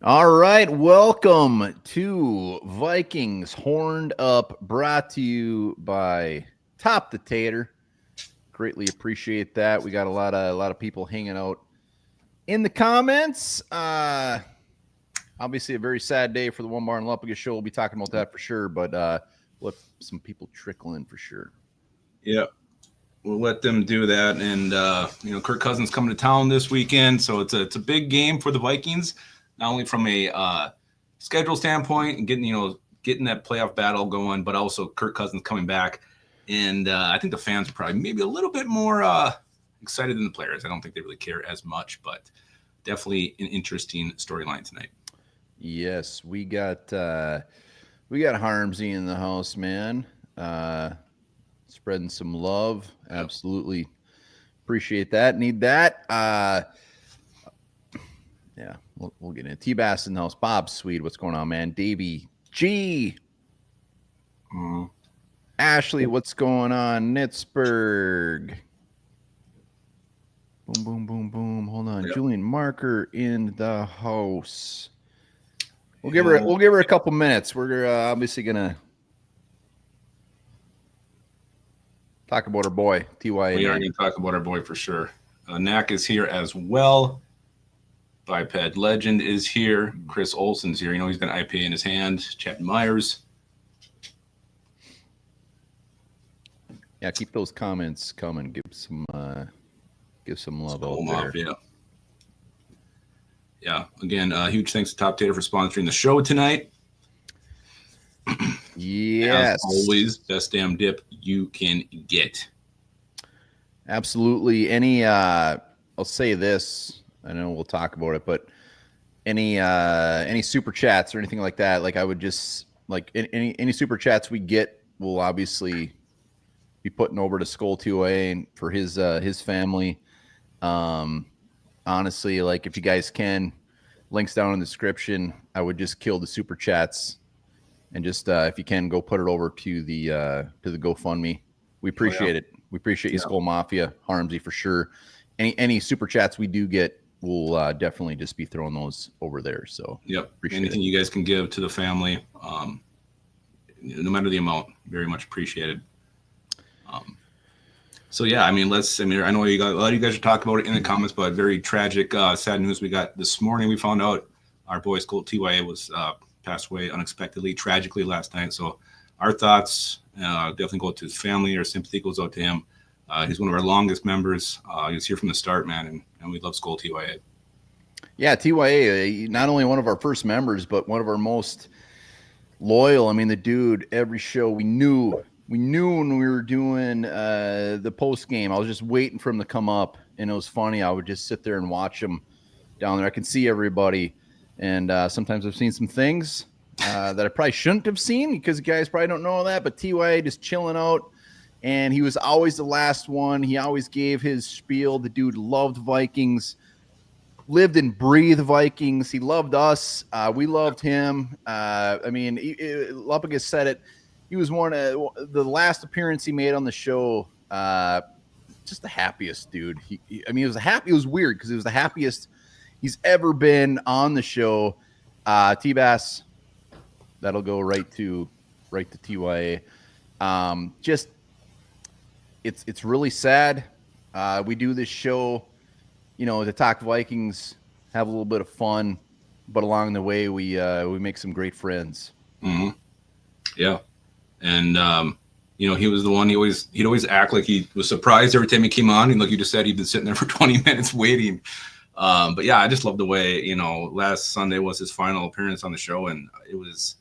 All right, welcome to Vikings Horned Up, brought to you by Top the Tater. Greatly appreciate that. We got a lot of people hanging out in the comments. Obviously, a very sad day for the One Bar and Lupagus show. We'll be talking about that for sure, but we'll have some people trickle in for sure. Yeah, we'll let them do that. And Kirk Cousins coming to town this weekend, so it's a big game for the Vikings, not only from a schedule standpoint and getting that playoff battle going, but also Kirk Cousins coming back. And I think the fans are probably maybe a little bit more excited than the players. I don't think they really care as much, but definitely an interesting storyline tonight. Yes, we got Harmsy in the house, man. Spreading some love. Absolutely appreciate that. Need that. Yeah, we'll get in. T-Bass in the house. Bob Sweet, what's going on, man? Davey G. Ashley, what's going on? Nitzberg. Boom, boom, boom, boom. Hold on. Yep. Julian Marker in the house. We'll give her a couple minutes. We're obviously gonna talk about our boy, TYA. We are going to talk about our boy for sure. Knack is here as well. Biped Legend is here. Chris Olson's here. He's got an IPA in his hand. Chad Myers. Yeah, keep those comments coming. Give some love out there. Yeah. Again, huge thanks to Top Tater for sponsoring the show tonight. Yes. As always, best damn dip you can get. Absolutely. I'll say this. I know we'll talk about it, but any super chats or anything like that, like I would just like any super chats we get, we'll obviously be putting over to Skull 2A and for his family. Honestly, like if you guys can, links down in the description. I would just kill the super chats. And just if you can, go put it over to the GoFundMe. We appreciate it. We appreciate you, Skull Mafia, Harmsy for sure. Any super chats we do get, we'll definitely just be throwing those over there. So anything you guys can give to the family, no matter the amount, very much appreciated. I know you got a lot of you guys are talking about it in the comments, but very tragic, sad news we got this morning. We found out our boy Skull TYA was passed away unexpectedly, tragically last night. So our thoughts definitely go to his family. Our sympathy goes out to him. He's one of our longest members. He was here from the start, man, and we love Skull TYA. Yeah, TYA, not only one of our first members, but one of our most loyal. I mean, the dude, every show we knew when we were doing the post game. I was just waiting for him to come up, and it was funny. I would just sit there and watch him down there. I can see everybody. And sometimes I've seen some things that I probably shouldn't have seen because you guys probably don't know that. But TYA just chilling out, and he was always the last one. He always gave his spiel. The dude loved Vikings, lived and breathed Vikings. He loved us. We loved him. Lupagus said it. He was one of the last appearance he made on the show. Just the happiest dude. It was weird because it was the happiest he's ever been on the show. T-Bass, that'll go right to TYA. It's really sad. We do this show, to talk Vikings, have a little bit of fun, but along the way we make some great friends. Mm-hmm. Yeah, and he was the one. He'd always act like he was surprised every time he came on, and like you just said, he'd been sitting there for 20 minutes waiting. I just love the way, last Sunday was his final appearance on the show, and it was,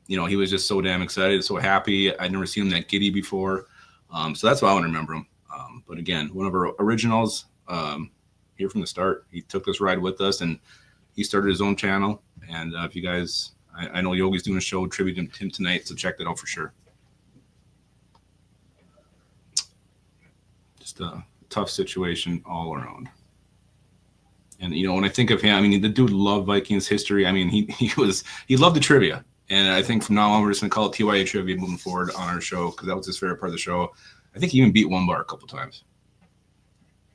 he was just so damn excited, so happy. I'd never seen him that giddy before. So that's why I want to remember him. But again, one of our originals, here from the start. He took this ride with us, and he started his own channel. And if you guys, I know Yogi's doing a show tribute to him tonight, so check that out for sure. Just a tough situation all around. And, when I think of him, the dude loved Vikings history. He loved the trivia. And I think from now on, we're just going to call it TYA Trivia moving forward on our show because that was his favorite part of the show. I think he even beat One Bar a couple times.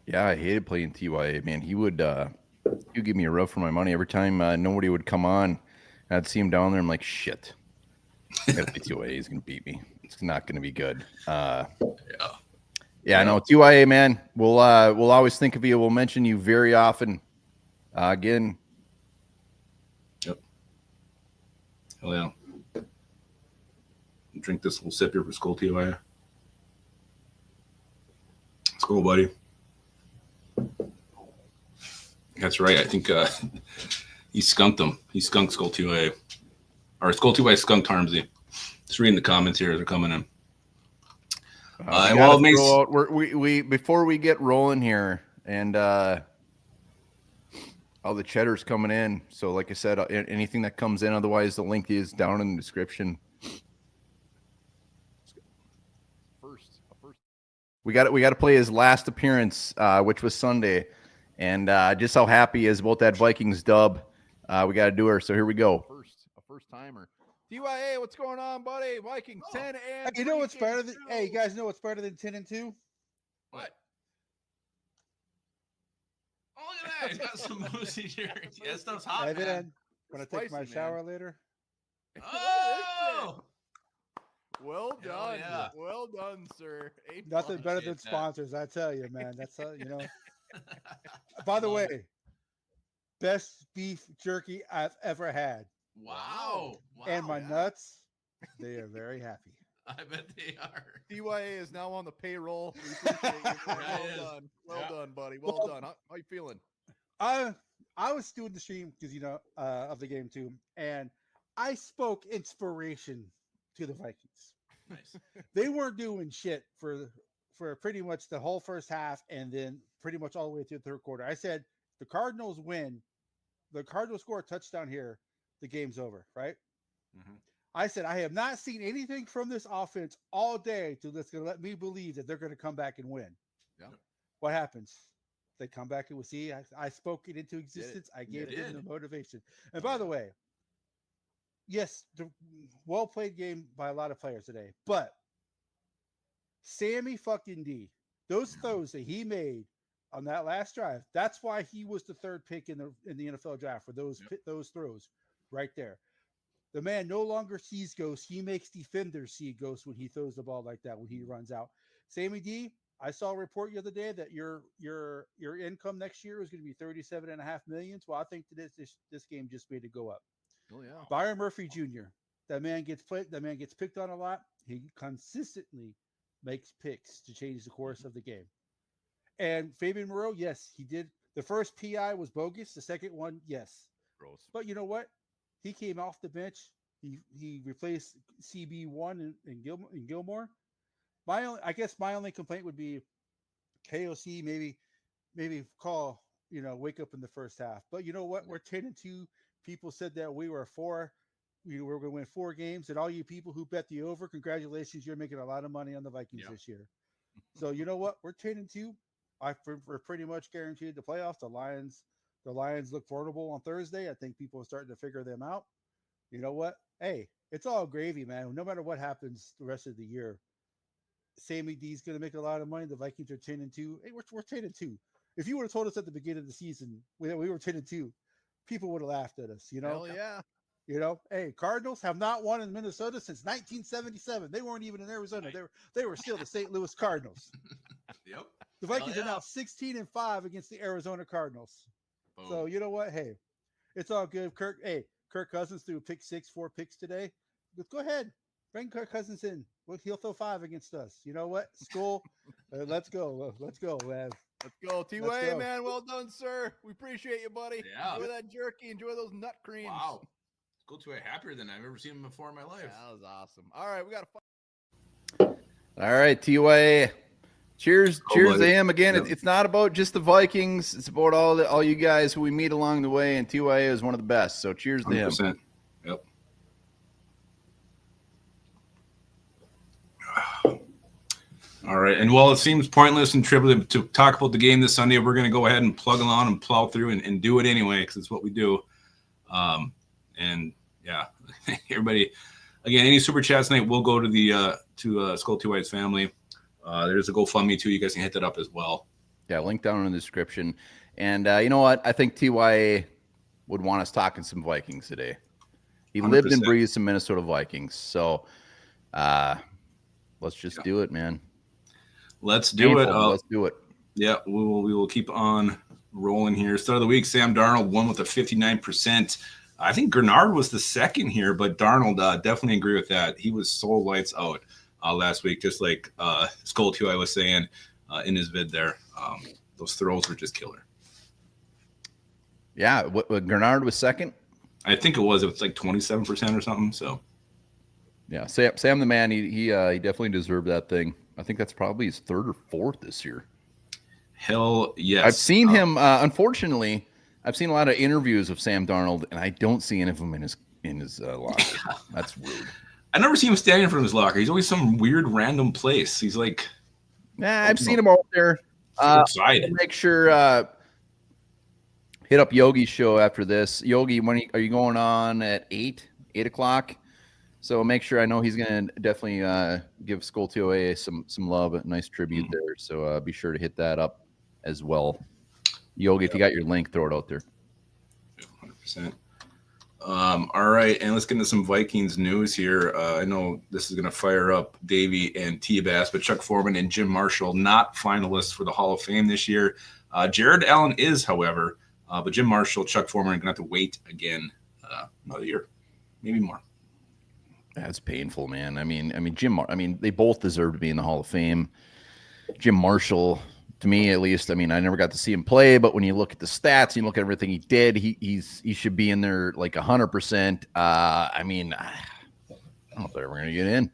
Yeah, I hated playing TYA, man. He would You give me a rub for my money every time nobody would come on. I'd see him down there. I'm like, shit. I got to play TYA. He's going to beat me. It's not going to be good. Yeah, I know. TYA, man. We'll always think of you. We'll mention you very often. Again. Yep. Hell yeah. Drink this little sip here for Skull TYA. Let's go, buddy. That's right. I think he skunked him. He skunked Skull TYA. Or Skull TYA skunked Harmsy. Just reading the comments here as they're coming in. We before we get rolling here, and all the cheddar's coming in. So, like I said, anything that comes in, otherwise the link is down in the description. First, we got to play his last appearance, which was Sunday, and just how happy he is about that Vikings dub. We got to do her. So here we go. A first timer. TYA, what's going on, buddy? Vikings 10 and you know what's better than you guys know what's better than 10-2? What? Oh, look at that. It's got some moosey here. Yeah, that stuff's hot. And then when I take my shower later. Oh! Well done. Yeah. Well done, sir. Nothing better than sponsors, I tell you, man. That's By the way, best beef jerky I've ever had. Wow. And my nuts, they are very happy. I bet they are. TYA is now on the payroll. We appreciate you. Well done. Well done, buddy. Well done. How you feeling? I was doing the stream because of the game too, and I spoke inspiration to the Vikings. Nice. They weren't doing shit for pretty much the whole first half, and then pretty much all the way through the third quarter. I said the Cardinals win. The Cardinals score a touchdown here. The game's over, right? Mm-hmm. I said, I have not seen anything from this offense all day that's going to let me believe that they're going to come back and win. Yeah. What happens? They come back and see, I spoke it into existence. I gave them the motivation. And by the way, yes, the well-played game by a lot of players today, but Sammy fucking D, those throws that he made on that last drive, that's why he was the third pick in the NFL draft for those throws right there. The man no longer sees ghosts. He makes defenders see ghosts when he throws the ball like that, when he runs out. Sammy D, I saw a report the other day that your income next year is going to be $37.5 million. Well, I think that this game just made it go up. Oh yeah. Byron Murphy Jr. That man gets picked on a lot. He consistently makes picks to change the course of the game. And Fabian Moreau, yes, he did. The first PI was bogus. The second one, yes. Gross. But you know what? He came off the bench. He replaced CB1 and Gilmore. I guess my only complaint would be KOC maybe call, wake up in the first half. But you know what? We're 10-2. People said that we were we were going to win 4 games, and all you people who bet the over, congratulations, you're making a lot of money on the Vikings this year. So you know what? We're 10-2. We're pretty much guaranteed the playoffs. The Lions look vulnerable on Thursday. I think people are starting to figure them out. You know what? Hey, it's all gravy, man. No matter what happens the rest of the year, Sammy D's going to make a lot of money. The Vikings are 10-2. Hey, we're 10-2. If you would have told us at the beginning of the season we were 10-2, people would have laughed at us. Hell yeah. Hey, Cardinals have not won in Minnesota since 1977. They weren't even in Arizona. They were still the St. Louis Cardinals. Yep. The Vikings are now 16-5 against the Arizona Cardinals. Boom. So you know what? Hey, it's all good. Kirk Cousins threw pick 6, 4 picks today. Let's go ahead. Bring Kirk Cousins in. He'll throw 5 against us. You know what? School. Let's go. Let's go, man. Let's go. T-Way, man. Well done, sir. We appreciate you, buddy. Yeah. Enjoy that jerky. Enjoy those nut creams. Wow. Go to happier than I've ever seen him before in my life. That was awesome. All right, we got to. All right, T-Way. Cheers to him again. Yep. It's not about just the Vikings. It's about all you guys who we meet along the way, and TYA is one of the best. So cheers to 100%. him. Yep. All right, and while it seems pointless and trivial to talk about the game this Sunday, we're going to go ahead and plug along and plow through and do it anyway because it's what we do. And yeah, everybody, again, any super chats tonight will go to the Skull Two White's family. There's a GoFundMe too. You guys can hit that up as well. Yeah, link down in the description. And you know what? I think TYA would want us talking some Vikings today. He lived and 100%. breathed some Minnesota Vikings. So let's just do it, man. Let's do it. Let's do it. Yeah, we will keep on rolling here. Start of the week, Sam Darnold won with a 59%. I think Gernard was the second here, but Darnold definitely agree with that. He was so lights out last week, just like Skull 2 I was saying in his vid there. Those throws were just killer. Yeah, what Gernard was second? I think it was like 27% or something. So yeah, Sam the man, he definitely deserved that thing. I think that's probably his third or fourth this year. Hell yes. I've seen him. Unfortunately, I've seen a lot of interviews of Sam Darnold, and I don't see any of them in his locker. That's rude. I never see him standing in front of his locker. He's always some weird random place. He's like, I've seen him out there. Make sure hit up Yogi's show after this. Yogi, are you going on at 8 o'clock? So make sure, I know he's going to definitely give Skull TOA some love, a nice tribute there. So be sure to hit that up as well. Yogi, if you got your link, throw it out there. 100%. All right, and let's get into some Vikings news here. I know this is going to fire up Davey and T-Bass, but Chuck Foreman and Jim Marshall not finalists for the Hall of Fame this year. Jared Allen is, however, but Jim Marshall, Chuck Foreman are going to have to wait again another year, maybe more. That's painful, man. I mean, they both deserve to be in the Hall of Fame. Jim Marshall, to me at least, I mean, I never got to see him play, but when you look at the stats, you look at everything he did, he should be in there like 100%. I mean, I don't know if they're ever going to get in.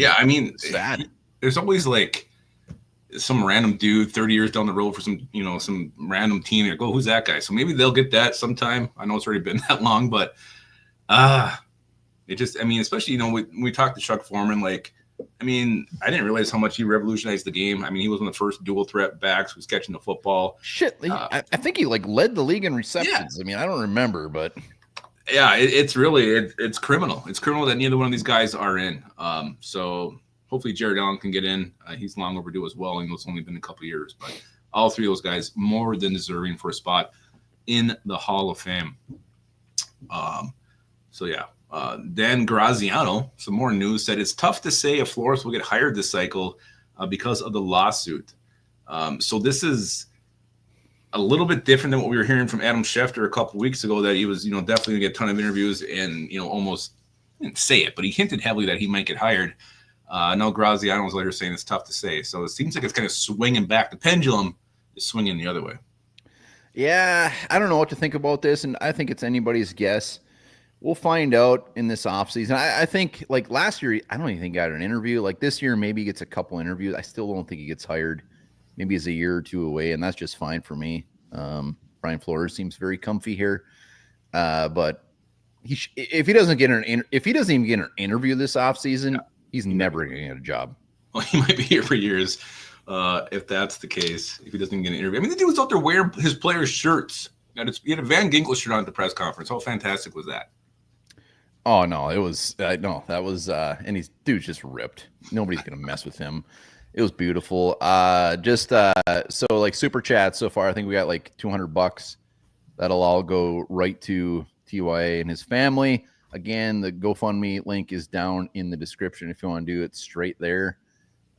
I mean, sad. There's always like some random dude 30 years down the road for some random team. Like, oh, who's that guy? So maybe they'll get that sometime. I know it's already been that long, but it just, I mean, especially, when we talked to Chuck Foreman, like, I mean, I didn't realize how much he revolutionized the game. I mean, he was one of the first dual threat backs who was catching the football. Shit, I think he like led the league in receptions. Yeah. I mean, I don't remember, but yeah, it's really it's criminal. It's criminal that neither one of these guys are in. So hopefully Jared Allen can get in. He's long overdue as well, and it's only been a couple of years. But all three of those guys more than deserving for a spot in the Hall of Fame. So yeah. Dan Graziano, some more news, said it's tough to say if Flores will get hired this cycle because of the lawsuit. So this is a little bit different than what we were hearing from Adam Schefter a couple weeks ago, that he was, definitely going to get a ton of interviews and, almost didn't say it, but he hinted heavily that he might get hired. Now Graziano was later saying it's tough to say. So it seems like it's kind of swinging back. The pendulum is swinging the other way. Yeah, I don't know what to think about this, and I think it's anybody's guess. We'll find out in this offseason. I think, like last year, I don't even think he got an interview. Like this year, maybe he gets a couple interviews. I still don't think he gets hired. Maybe he's a year or two away, and that's just fine for me. Brian Flores seems very comfy here, but if he doesn't even get an interview this offseason, he's never going to get a job. Well, he might be here for years if that's the case. If he doesn't get an interview, I mean, the dude was out there wearing his players' shirts. He had a Van Ginkel shirt on at the press conference. How fantastic was that? Oh no, it was that was and he's dude's just ripped. Nobody's gonna mess with him. It was beautiful. So like super chat so far, I think we got like $200. That'll all go right to TYA and his family. Again, the GoFundMe link is down in the description if you want to do it straight there.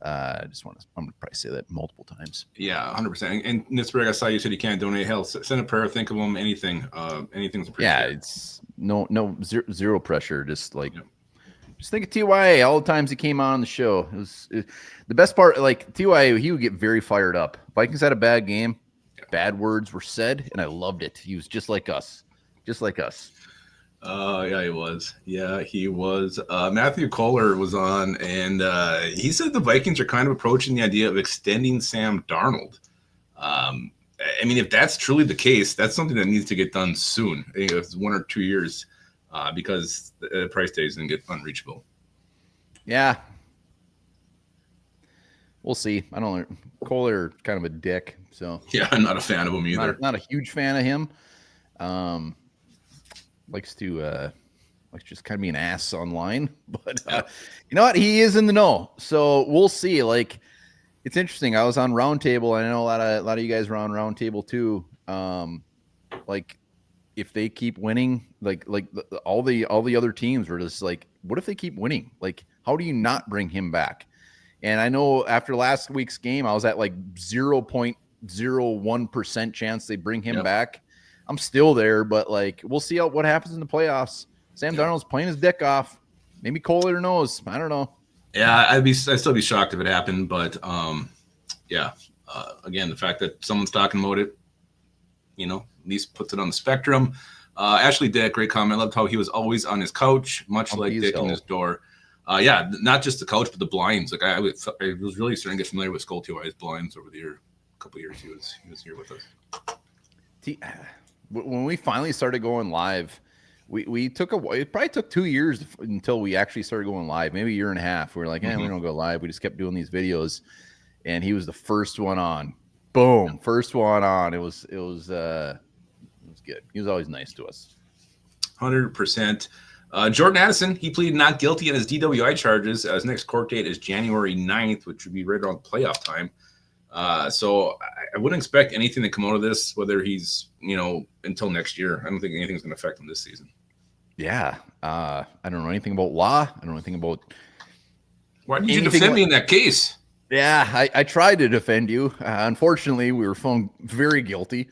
I'm gonna probably say that multiple times. Yeah, 100%. And Nitzberg, I saw you said you can't donate. Hell, send a prayer, think of them, anything. Anything's appreciated. Yeah, it's no zero pressure. Just like, just think of TYA. All the times he came on the show, it was the best part. Like TYA, he would get very fired up. Vikings had a bad game, bad words were said, and I loved it. He was just like us, Yeah, he was. Matthew Kohler was on, and he said the Vikings are kind of approaching the idea of extending Sam Darnold. I mean, if that's truly the case, that's something that needs to get done soon. I think it's 1 or 2 years because the price tag is going to get unreachable. Yeah. We'll see. I don't know. Kohler kind of a dick. So yeah, I'm not a fan of him either. Not a huge fan of him. Likes just kind of be an ass online, but you know what? He is in the know. So we'll see. Like It's interesting. I was on Roundtable. I know a lot of you guys were on Roundtable too. Like if they keep winning, all the other teams were just like, what if they keep winning? Like, how do you not bring him back? And I know after last week's game, I was at like 0.01% chance they bring him back. I'm still there, but like we'll see what happens in the playoffs. Sam Darnold's playing his dick off. Maybe Kohler knows. I don't know. Yeah, I'd still be shocked if it happened, but again, the fact that someone's talking about it, at least puts it on the spectrum. Ashley Dick, great comment. I loved how he was always on his couch, much like Dick in his door. Not just the couch, but the blinds. Like I was really starting to get familiar with Skull TY's blinds over the couple of years he was here with us. When we finally started going live, it probably took 2 years until we actually started going live, maybe a year and a half. We were like, we don't go live. We just kept doing these videos, and he was the first one on. Boom, first one on. It was good. He was always nice to us. 100%. Jordan Addison, he pleaded not guilty on his DWI charges. His next court date is January 9th, which would be right around playoff time. So I wouldn't expect anything to come out of this, whether he's, until next year. I don't think anything's going to affect him this season. Yeah. I don't know anything about law. I don't know anything about. Why did you defend me in that case? Yeah, I tried to defend you. Unfortunately, we were found very guilty.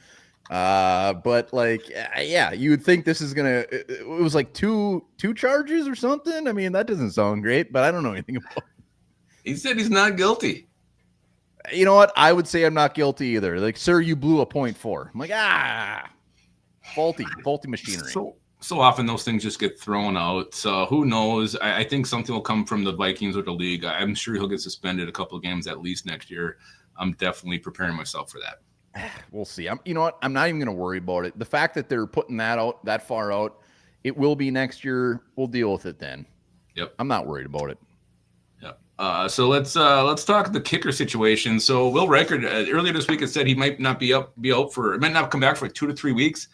But you would think this is gonna. It was like two charges or something. I mean, that doesn't sound great, but I don't know anything about it. He said he's not guilty. You know what? I would say I'm not guilty either. Like, sir, you blew a .4. I'm like, faulty machinery. So often those things just get thrown out. So who knows? I think something will come from the Vikings or the league. I'm sure he'll get suspended a couple of games at least next year. I'm definitely preparing myself for that. We'll see. You know what? I'm not even going to worry about it. The fact that they're putting that out that far out, it will be next year. We'll deal with it then. Yep. I'm not worried about it. So let's talk the kicker situation. So Will Reichard earlier this week had said he might not be out might not come back for 2 to 3 weeks.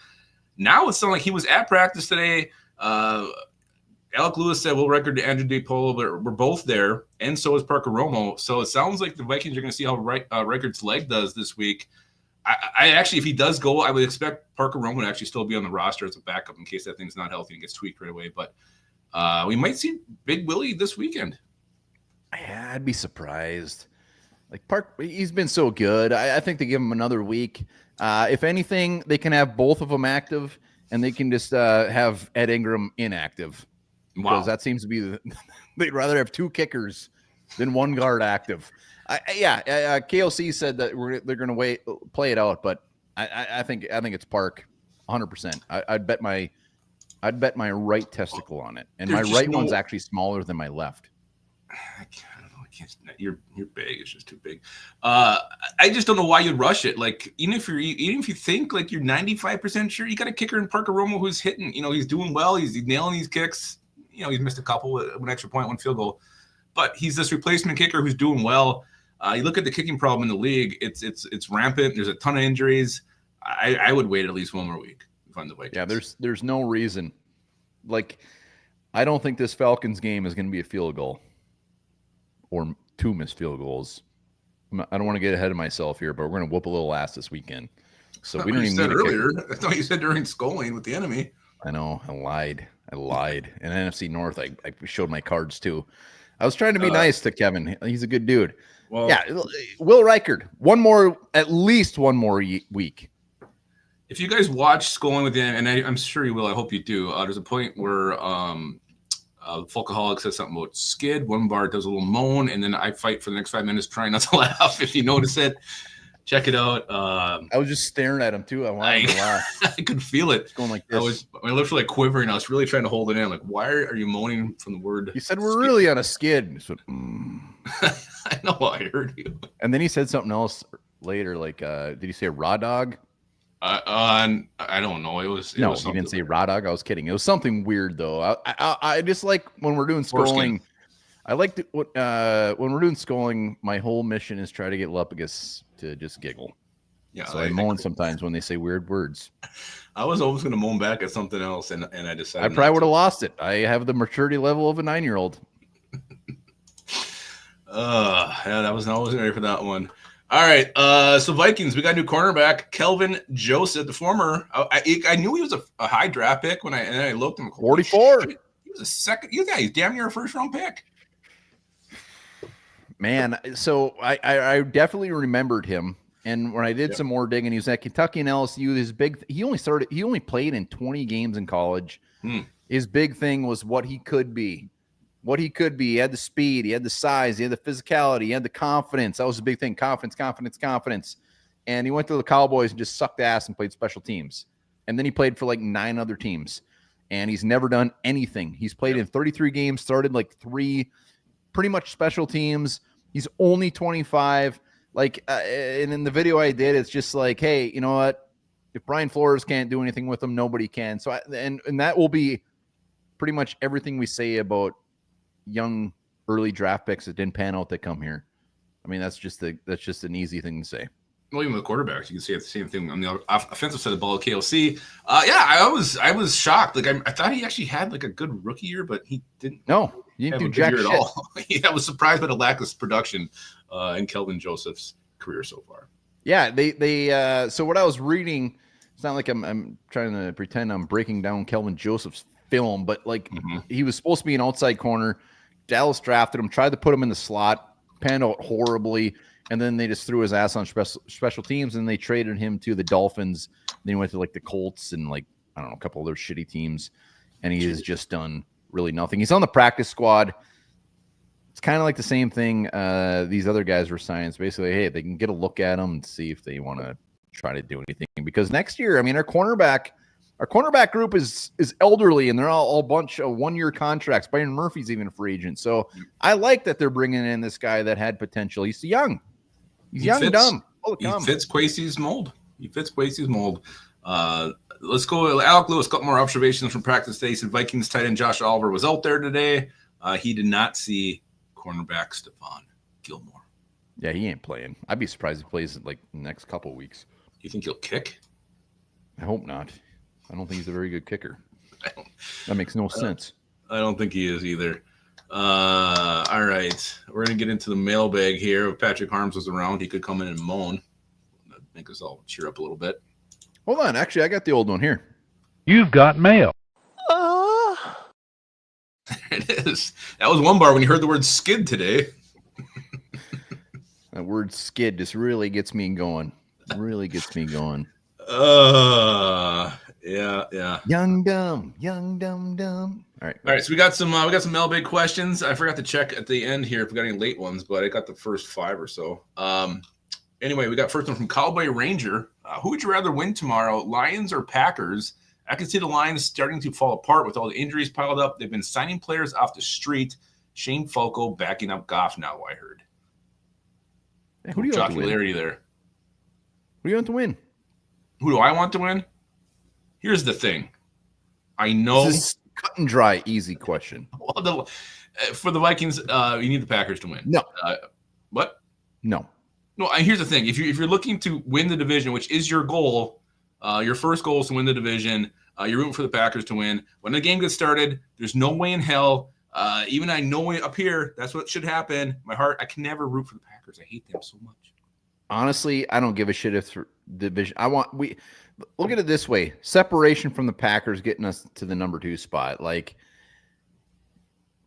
Now it sounds like he was at practice today. Alec Lewis said Will Reichard and Andrew DePolo were both there, and so is Parker Romo. So it sounds like the Vikings are going to see how Reichard's leg does this week. I actually, if he does go, I would expect Parker Romo to actually still be on the roster as a backup in case that thing's not healthy and gets tweaked right away. But we might see Big Willie this weekend. Yeah, I'd be surprised. Like he's been so good. I think they give him another week. If anything, they can have both of them active, and they can just have Ed Ingram inactive. Wow. Because that seems to be they'd rather have 2 kickers than 1 guard active. KOC said that they're going to play it out, but I think it's Park 100%. I'd bet my right testicle on it, and my right one's actually smaller than my left. I don't know. I can't. Your bag is just too big. I just don't know why you'd rush it. Like even if you think like you're 95% sure, you got a kicker in Parker Romo who's hitting. He's doing well. He's nailing these kicks. He's missed a couple, 1 extra point, 1 field goal, but he's this replacement kicker who's doing well. You look at the kicking problem in the league; it's rampant. There's a ton of injuries. I would wait at least 1 more week to find the Vikings. Yeah, there's no reason. Like, I don't think this Falcons game is going to be a field goal or 2 missed field goals. I don't want to get ahead of myself here, but we're going to whoop a little ass this weekend. So we don't even need earlier. I thought you said during Sculling with the enemy. I know. I lied. And NFC North, I showed my cards too. I was trying to be nice to Kevin. He's a good dude. Well, yeah, Will Reichard, at least one more week. If you guys watch Sculling with the enemy, and I'm sure you will, I hope you do. There's a point where Folkaholic says something about skid. One bar does a little moan, and then I fight for the next 5 minutes trying not to laugh. If you notice it, check it out. I was just staring at him too. I wanted to laugh. I could feel it. It's going like this. My lips were like quivering. I was really trying to hold it in. Like, why are you moaning from the word? He said we're really on a skid. He said, I know. I heard you. And then he said something else later. Like, did he say raw dog? I don't know. He didn't say raw dog. I was kidding. It was something weird though. I just like when we're doing Sculling. I like to when we're doing Sculling. My whole mission is try to get Lupagus to just giggle. Yeah, so I moan sometimes when they say weird words. I was always going to moan back at something else, and I decided I probably would have lost it. I have the maturity level of a 9-year-old. Yeah, I wasn't ready for that one. All right, so Vikings, we got a new cornerback, Kelvin Joseph, the former. I knew he was a high draft pick when I looked. I'm 44. Shit, he was a second. He's damn near a first round pick. Man, so I definitely remembered him. And when I did some more digging, he was at Kentucky and LSU. He only played in 20 games in college. His big thing was what he could be. He had the speed, he had the size, he had the physicality, he had the confidence. That was a big thing. Confidence. And he went to the Cowboys and just sucked ass and played special teams. And then he played for like 9 other teams. And he's never done anything. He's played in 33 games, started like 3 pretty much special teams. He's only 25. And in the video I did, it's just like, hey, you know what? If Brian Flores can't do anything with him, nobody can. So and that will be pretty much everything we say about young early draft picks that didn't pan out that come here. I mean, that's just an easy thing to say. Well, even with quarterbacks, you can say the same thing on the offensive side of the ball at KLC. I was shocked. Like I thought he actually had like a good rookie year, but he didn't. No, he didn't do jack shit. At all. I was surprised by the lack of production in Kelvin Joseph's career so far. Yeah, they so what I was reading, it's not like I'm trying to pretend I'm breaking down Kelvin Joseph's film, but like he was supposed to be an outside corner. Dallas drafted him, tried to put him in the slot, panned out horribly, and then they just threw his ass on special teams, and they traded him to the Dolphins. Then he went to like the Colts and like I don't know, a couple of those shitty teams, and he has just done really nothing. He's on the practice squad. It's kind of like the same thing these other guys were signing. Basically, hey, they can get a look at him and see if they want to try to do anything. Because next year, I mean, our cornerback group is elderly, and they're all a bunch of 1-year contracts. Byron Murphy's even a free agent. So I like that they're bringing in this guy that had potential. He's young. He's young and dumb. He fits Kwesi's mold. Let's go. Alec Lewis, a couple more observations from practice today. He said Vikings tight end Josh Oliver was out there today. He did not see cornerback Stephon Gilmore. Yeah, he ain't playing. I'd be surprised if he plays like the next couple weeks. You think he'll kick? I hope not. I don't think he's a very good kicker. That makes no sense. I don't think he is either. All right. We're going to get into the mailbag here. If Patrick Harms was around, he could come in and moan. That'd make us all cheer up a little bit. Hold on. Actually, I got the old one here. You've got mail. There it is. That was one bar when you heard the word skid today. That word skid just really gets me going. Yeah. Young dumb. All right. So we got some mailbag questions. I forgot to check at the end here if we got any late ones, but I got the first 5 or so. Anyway, we got first one from Cowboy Ranger. Who would you rather win tomorrow, Lions or Packers? I can see the Lions starting to fall apart with all the injuries piled up. They've been signing players off the street. Shane Falco backing up Goff now, I heard. Hey, who do you want to win? Jocularity there. Who do you want to win? Who do I want to win? Here's the thing. I know. This is cut and dry, easy question. Well, for the Vikings, you need the Packers to win. No. What? No. Here's the thing. If you're looking to win the division, which is your goal, your first goal is to win the division. You're rooting for the Packers to win. When the game gets started, there's no way in hell. Even I know up here, that's what should happen. My heart, I can never root for the Packers. I hate them so much. Honestly, I don't give a shit if division. We look at it this way: separation from the Packers getting us to the number 2 spot. Like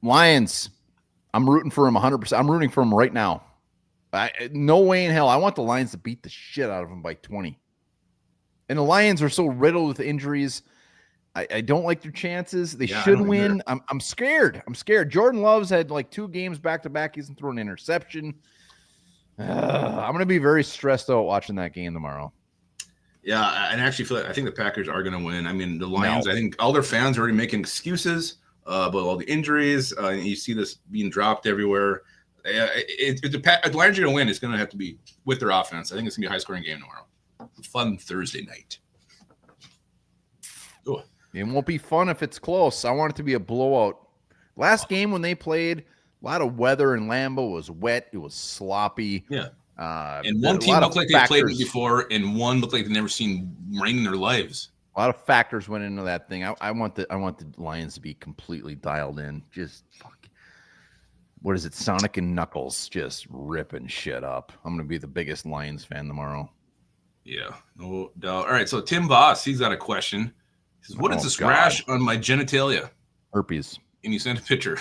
Lions, I'm rooting for them 100%. I'm rooting for them right now. No way in hell. I want the Lions to beat the shit out of them by 20. And the Lions are so riddled with injuries. I don't like their chances. They should win. I'm scared. Jordan Love's had like 2 games back to back. He hasn't thrown an interception. I'm going to be very stressed out watching that game tomorrow. Yeah, and I actually feel like I think the Packers are going to win. I mean, the Lions, I think all their fans are already making excuses about all the injuries. And you see this being dropped everywhere. If the Lions are going to win, it's going to have to be with their offense. I think it's going to be a high-scoring game tomorrow. Fun Thursday night. Ooh. It won't be fun if it's close. I want it to be a blowout. Last game when they played, a lot of weather in Lambeau. It was wet. It was sloppy. Yeah. And one team looked like they played it before, and one looked like they've never seen rain in their lives. A lot of factors went into that thing. I want the Lions to be completely dialed in. Just fuck. what is it? Sonic and Knuckles just ripping shit up. I'm gonna be the biggest Lions fan tomorrow. Yeah, no doubt. All right, so Tim Voss, he's got a question. He says, "What is this rash on my genitalia?" Herpes. And he sent a picture.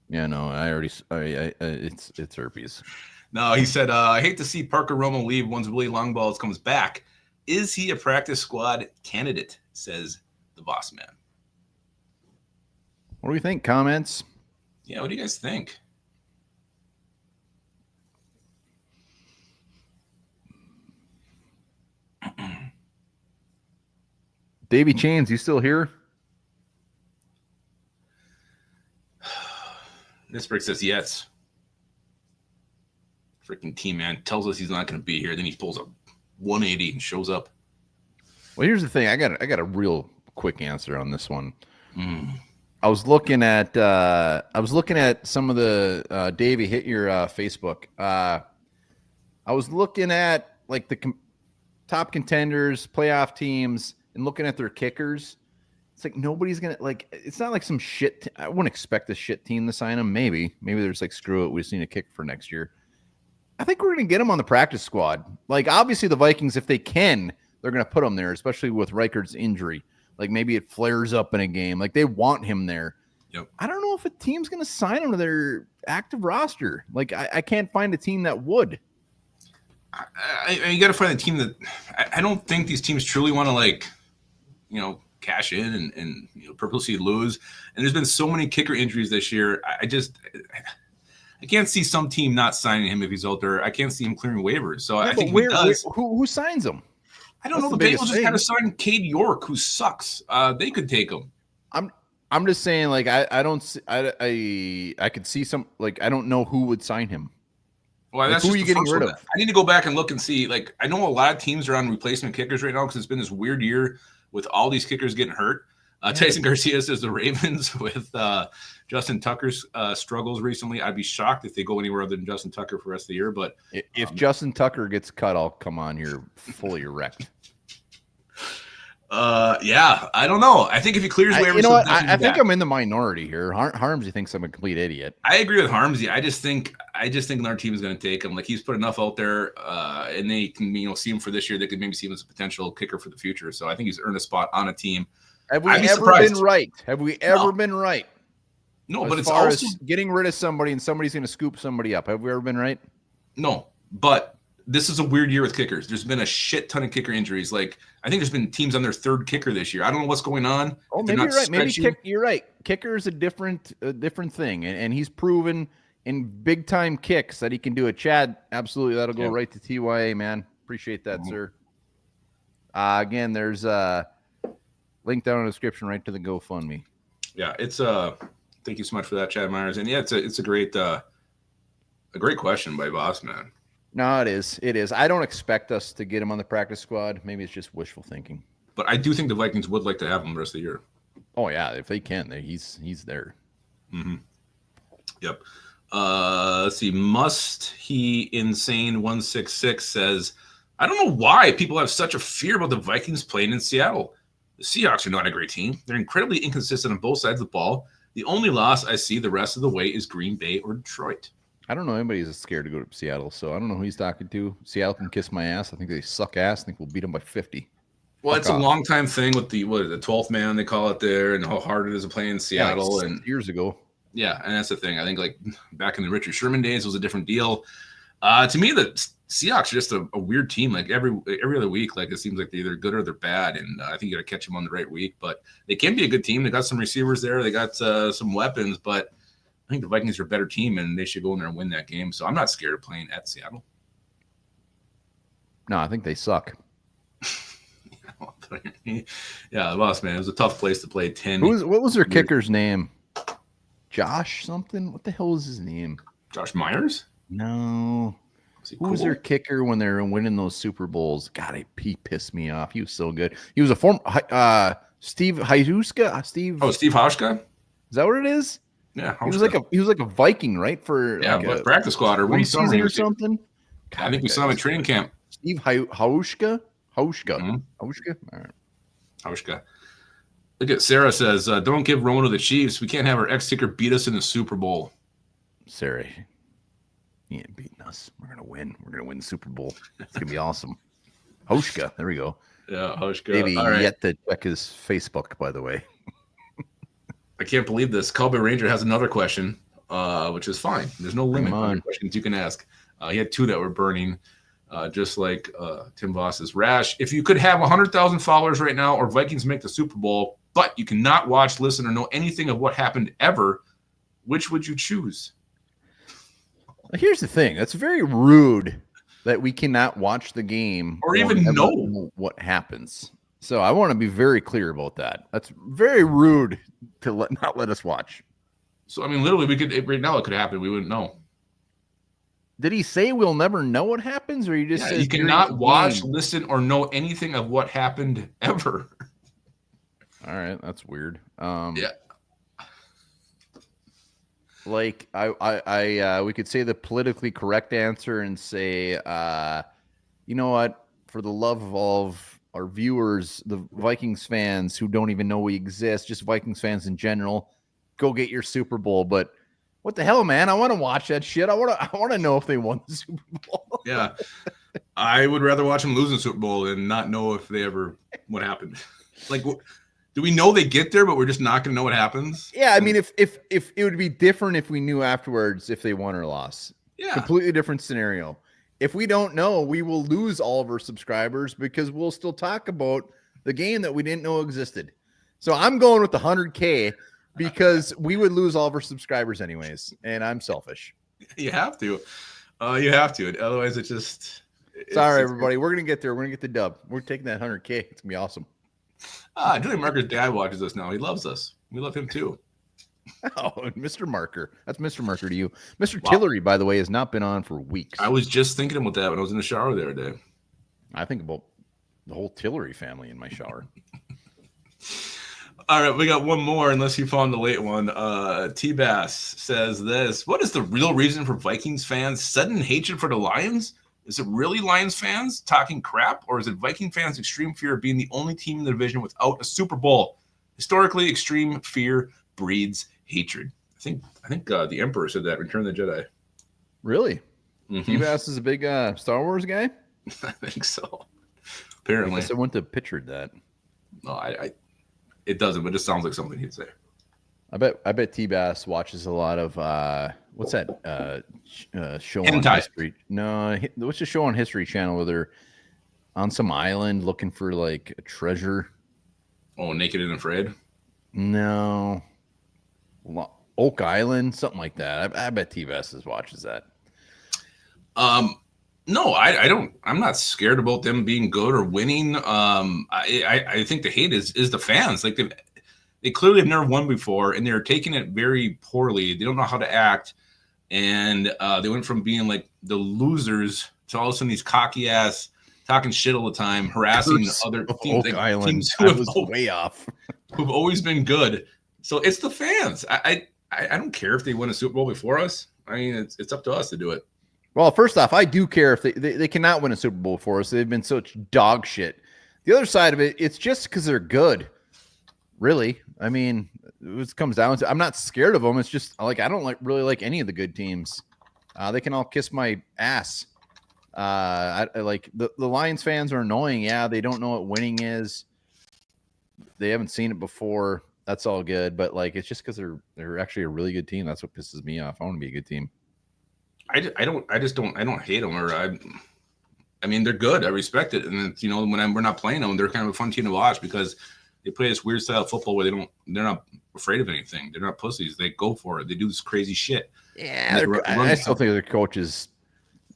Yeah, no, it's herpes. No, he said, "I hate to see Parker Romo leave once Willie Longballs comes back. Is he a practice squad candidate?" Says the Boss Man. What do we think? Comments? Yeah, what do you guys think? Davey Chains, you still here? Nisberg says yes. Freaking T-Man tells us he's not going to be here. Then he pulls a 180 and shows up. Well, here's the thing. I got a real quick answer on this one. I was looking at some of the Davey, hit your Facebook. I was looking at like the top contenders, playoff teams, and looking at their kickers. It's like nobody's gonna like. It's not like some shit. I wouldn't expect a shit team to sign him. Maybe there's like screw it. We just need a kick for next year. I think we're gonna get him on the practice squad. Like obviously the Vikings, if they can, they're gonna put him there, especially with Reichard's injury. Like maybe it flares up in a game. Like they want him there. Yep. I don't know if a team's gonna sign him to their active roster. Like I can't find a team that would. You got to find a team that I don't think these teams truly want to like, cash in and purposely lose. And there's been so many kicker injuries this year. I can't see some team not signing him if he's out there. I can't see him clearing waivers. So I think he does. Who signs him? I don't know. The Bengals just had to sign Cade York, who sucks. They could take him. I'm just saying, like I don't see, I could see some, like I don't know who would sign him. Well, like, that's who are you getting rid of? I need to go back and look and see. Like I know a lot of teams are on replacement kickers right now because it's been this weird year with all these kickers getting hurt. Tyson Garcia says the Ravens with Justin Tucker's struggles recently. I'd be shocked if they go anywhere other than Justin Tucker for the rest of the year. But if Justin Tucker gets cut, I'll come on here fully erect. Yeah, I don't know. I think if he clears waivers, you know what? I think I'm in the minority here. Harmsy thinks I'm a complete idiot. I agree with Harmsy. I just think our team is going to take him. Like he's put enough out there, and they can see him for this year. They could maybe see him as a potential kicker for the future. So I think he's earned a spot on a team. Have we ever been right? Have we ever been right? No, as but it's far also as getting rid of somebody and somebody's going to scoop somebody up. Have we ever been right? No, but this is a weird year with kickers. There's been a shit ton of kicker injuries. Like I think there's been teams on their third kicker this year. I don't know what's going on. Oh, maybe you're right. Maybe you're right. Kicker is a different thing, and he's proven in big time kicks that he can do it. Chad, absolutely, that'll go right to TYA, man. Appreciate that, sir. Again, there's a link down in the description right to the GoFundMe. Yeah, it's thank you so much for that, Chad Myers. And yeah, it's a great question by Boss Man. No, it is. It is. I don't expect us to get him on the practice squad. Maybe it's just wishful thinking. But I do think the Vikings would like to have him the rest of the year. Oh yeah, if they can, he's there. Mm-hmm. Yep. Let's see. Must he insane 166 says, I don't know why people have such a fear about the Vikings playing in Seattle. The Seahawks are not a great team. They're incredibly inconsistent on both sides of the ball. The only loss I see the rest of the way is Green Bay or Detroit. I don't know anybody who's scared to go to Seattle, so I don't know who he's talking to. Seattle can kiss my ass. I think they suck ass. I think we'll beat them by 50. Well, it's a long time thing with the 12th man they call it there, and how hard it is to play in Seattle. Like and years ago. Yeah, and that's the thing. I think like back in the Richard Sherman days, it was a different deal. To me, the Seahawks are just a weird team. Like every other week, like it seems like they're either good or they're bad, and I think you got to catch them on the right week. But they can be a good team. They got some receivers there. They got some weapons, but I think the Vikings are a better team, and they should go in there and win that game. So I'm not scared of playing at Seattle. No, I think they suck. Yeah, Boss Man. It was a tough place to play 10. What was their kicker's name? Josh something? What the hell was his name? Josh Myers? No. Who was their kicker when they were winning those Super Bowls? God, he pissed me off. He was so good. He was a former Steve Hauschka. Steve Hauschka? Is that what it is? Yeah, Hauschka. He was like a Viking, right? For like practice squad or one summer or something. God, I think we saw him at training camp. Steve Hauschka. Mm-hmm. Hauschka. All right. Hauschka. Look at Sarah says, "Don't give Romo to the Chiefs. We can't have our ex-kicker beat us in the Super Bowl." Sarah, he ain't beating us. We're gonna win. We're gonna win the Super Bowl. It's gonna be awesome. Hoshka, there we go. Yeah, Hoshka. Maybe All right. yet to check his Facebook, by the way. I can't believe this. Cowboy Ranger has another question, which is fine. There's no limit on on. the questions you can ask. He had two that were burning, just like Tim Voss's. Rash, if you could have 100,000 followers right now or Vikings make the Super Bowl, but you cannot watch, listen, or know anything of what happened ever, which would you choose? Here's the thing. That's very rude that we cannot watch the game Or even ever know what happens. So I want to be very clear about that. That's very rude to not let us watch. So, I mean, literally, we could right now it could happen. We wouldn't know. Did he say we'll never know what happens, or you just said You cannot watch, listen, or know anything of what happened ever. All right, that's weird. Yeah. Like we could say the politically correct answer and say, you know what? For the love of all of our viewers, the Vikings fans who don't even know we exist, just Vikings fans in general, go get your Super Bowl. But what the hell, man? I want to watch that shit. I want to know if they won the Super Bowl. Yeah. I would rather watch them lose in the Super Bowl and not know if they ever what happened. Like, do we know they get there, but we're just not going to know what happens? Yeah, I mean, if it would be different if we knew afterwards if they won or lost. Yeah. Completely different scenario. If we don't know, we will lose all of our subscribers because we'll still talk about the game that we didn't know existed. So I'm going with the 100K because we would lose all of our subscribers anyways, and I'm selfish. You have to. You have to. Otherwise, it just... Sorry, everybody. We're going to get there. We're going to get the dub. We're taking that 100K. It's going to be awesome. Julie Marker's dad watches us now. He loves us. We love him too. Oh, Mr. Marker. That's Mr. Marker to you. Mr. Tillery, by the way, has not been on for weeks. I was just thinking about that when I was in the shower the other day. I think about the whole Tillery family in my shower. All right, we got one more, unless you found the late one. T-Bass says this. What is the real reason for Vikings fans' sudden hatred for the Lions? Is it really Lions fans talking crap, or is it Viking fans' extreme fear of being the only team in the division without a Super Bowl? Historically, extreme fear breeds hatred. I think the Emperor said that. Return of the Jedi. Really? Mm-hmm. T-Bass is a big Star Wars guy? I think so. I Apparently, guess I wouldn't have pictured that. No, it doesn't, but it just sounds like something he'd say. I bet T-Bass watches a lot of what's that show Hentai. on History? No, what's the show on History Channel where they're on some island looking for like a treasure? Oh, Naked and Afraid? No, Oak Island, something like that. I bet T-Bass watches that. No, I don't. I'm not scared about them being good or winning. I think the hate is the fans. Like they clearly have never won before, and they're taking it very poorly. They don't know how to act, and they went from being like the losers to all of a sudden these cocky ass talking shit all the time, harassing other teams. Oak Island. Teams I was way off. Who've always been good. So it's the fans. I don't care if they win a Super Bowl before us. I mean, it's up to us to do it. Well, first off, I do care if they cannot win a Super Bowl for us. They've been such dog shit. The other side of it, it's just because they're good. Really. I mean, it comes down to I'm not scared of them. It's just like I don't really like any of the good teams. They can all kiss my ass. I like the Lions fans are annoying. Yeah, they don't know what winning is. They haven't seen it before. That's all good. But like it's just because they're actually a really good team. That's what pisses me off. I want to be a good team. I don't hate them or I mean they're good. I respect it, and it's, when we're not playing them, they're kind of a fun team to watch because they play this weird style of football where they're not afraid of anything. They're not pussies. They go for it. They do this crazy shit. Yeah, I still think their coach is.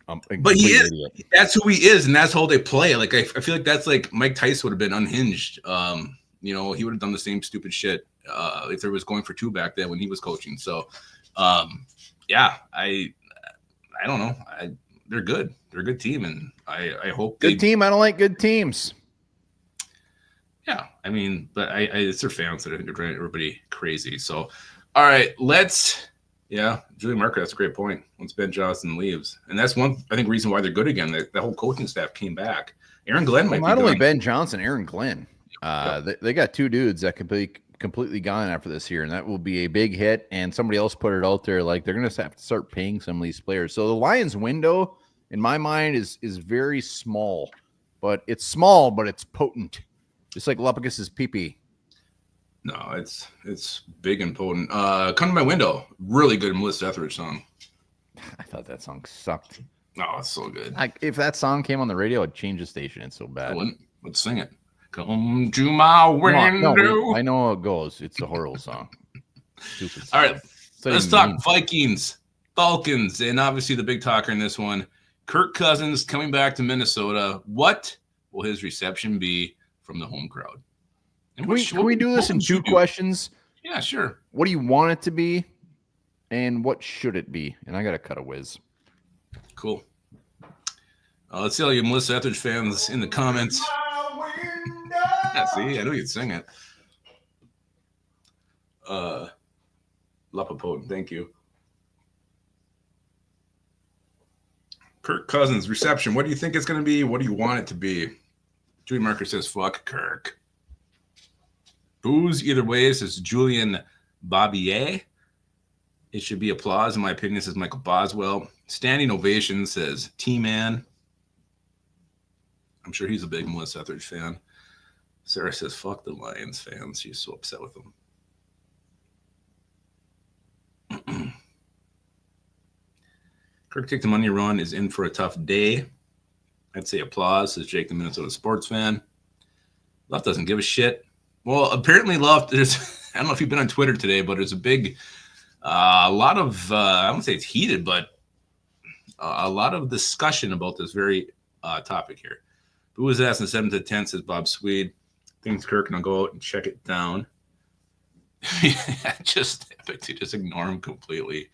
But he is. Idiot. That's who he is, and that's how they play. Like I feel like that's like Mike Tyson would have been unhinged. He would have done the same stupid shit if there was going for two back then when he was coaching. So, yeah, I don't know. They're good. They're a good team, and I hope good team. I don't like good teams. Yeah, I mean, but it's their fans that I think are driving everybody crazy. So, all right, Julie Marker, that's a great point. Once Ben Johnson leaves, and that's one I think reason why they're good again. The whole coaching staff came back. Aaron Glenn might be not only done. Ben Johnson, Aaron Glenn. They got two dudes that could completely gone after this year, and that will be a big hit. And somebody else put it out there, like they're going to have to start paying some of these players. So the Lions window, in my mind, is very small, but it's potent, just like Lupicus's pee-pee. No, it's big and potent. Come to My Window, really good Melissa Etheridge song. I thought that song sucked. Oh, it's so good. If that song came on the radio, I'd change the station. It's so bad. I wouldn't. Let's sing it. Come to my window. No, I know how it goes. It's a horrible song. Stupid song. All right, let's talk Vikings, Falcons, and obviously the big talker in this one, Kirk Cousins coming back to Minnesota. What will his reception be from the home crowd? And can we do this in two questions? Yeah, sure. What do you want it to be, and what should it be? And I got to cut a whiz. Cool. Let's see all you Melissa Etheridge fans in the comments. Yeah, see, I knew you'd sing it. Lapapote, thank you. Kirk Cousins reception. What do you think it's going to be? What do you want it to be? Julie Marker says, "Fuck Kirk." Booze either way, says Julian Babier. It should be applause, in my opinion, says Michael Boswell. Standing ovation, says T-Man. I'm sure he's a big Melissa Etheridge fan. Sarah says, "Fuck the Lions fans." She's so upset with them. Kirk Take the Money Run is in for a tough day. I'd say applause, says Jake, the Minnesota sports fan. Love doesn't give a shit. Well, apparently Love, I don't know if you've been on Twitter today, but there's a big, a lot of, I won't say it's heated, but a lot of discussion about this very topic here. Who was asking 7 to 10, says Bob Swede. Thinks Kirk, and I'll go out and check it down. just ignore him completely.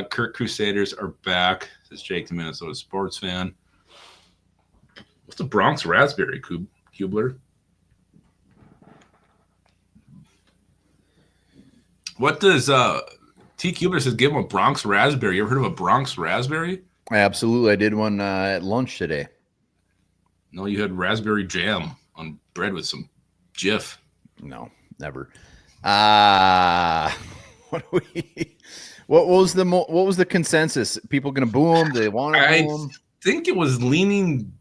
Kirk Crusaders are back, says Jake, the Minnesota sports fan. What's the Bronx Raspberry, Kubler? What does T. Kubler says, give him a Bronx Raspberry. You ever heard of a Bronx Raspberry? Absolutely. I did one at lunch today. No, you had raspberry jam on bread with some Jif. No, never. What was the consensus? People going to boo him? They want to boo him? I think it was leaning.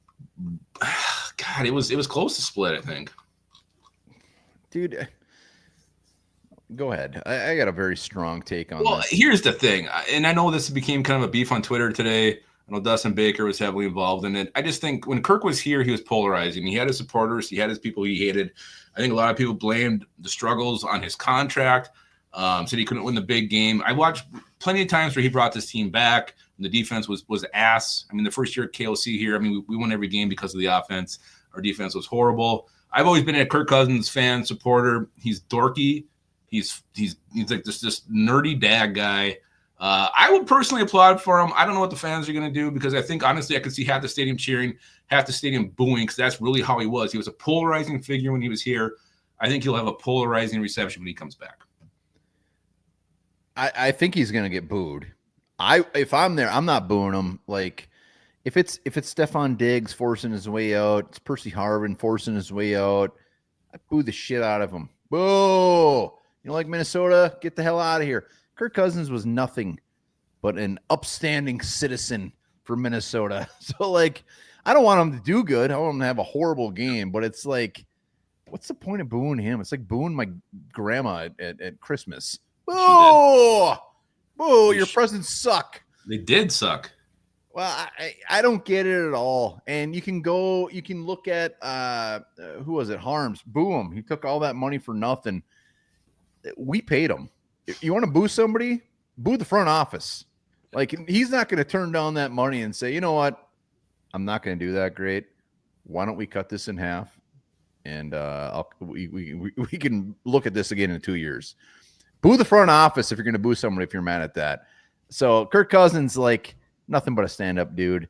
God, it was close to split, I think. Dude, go ahead. I got a very strong take on Well, this. here's the thing, and I know this became kind of a beef on Twitter today. I know Dustin Baker was heavily involved in it. I just think when Kirk was here, he was polarizing. He had his supporters. He had his people he hated. I think a lot of people blamed the struggles on his contract, said he couldn't win the big game. I watched plenty of times where he brought this team back, and the defense was ass. I mean, the first year at KOC here, I mean, we won every game because of the offense. Our defense was horrible. I've always been a Kirk Cousins fan, supporter. He's dorky. He's like this nerdy dad guy. I would personally applaud for him. I don't know what the fans are going to do because I think, honestly, I could see half the stadium cheering, half the stadium booing because that's really how he was. He was a polarizing figure when he was here. I think he'll have a polarizing reception when he comes back. I think he's going to get booed. If I'm there, I'm not booing him. Like, if it's Stephon Diggs forcing his way out, it's Percy Harvin forcing his way out, I boo the shit out of him. Boo! You know, like Minnesota, get the hell out of here. Kirk Cousins was nothing but an upstanding citizen for Minnesota. So, like, I don't want him to do good. I want him to have a horrible game. But it's like, what's the point of booing him? It's like booing my grandma at Christmas. Boo! Boo! Your presents suck. They did suck. Well, I don't get it at all. And you can look at who was it? Harms. Boo him. He took all that money for nothing. We paid him. If you want to boo somebody, boo the front office. Like, he's not going to turn down that money and say, you know what? I'm not going to do that great. Why don't we cut this in half? And we can look at this again in 2 years. Boo the front office if you're going to boo somebody if you're mad at that. So Kirk Cousins, like, nothing but a stand-up dude.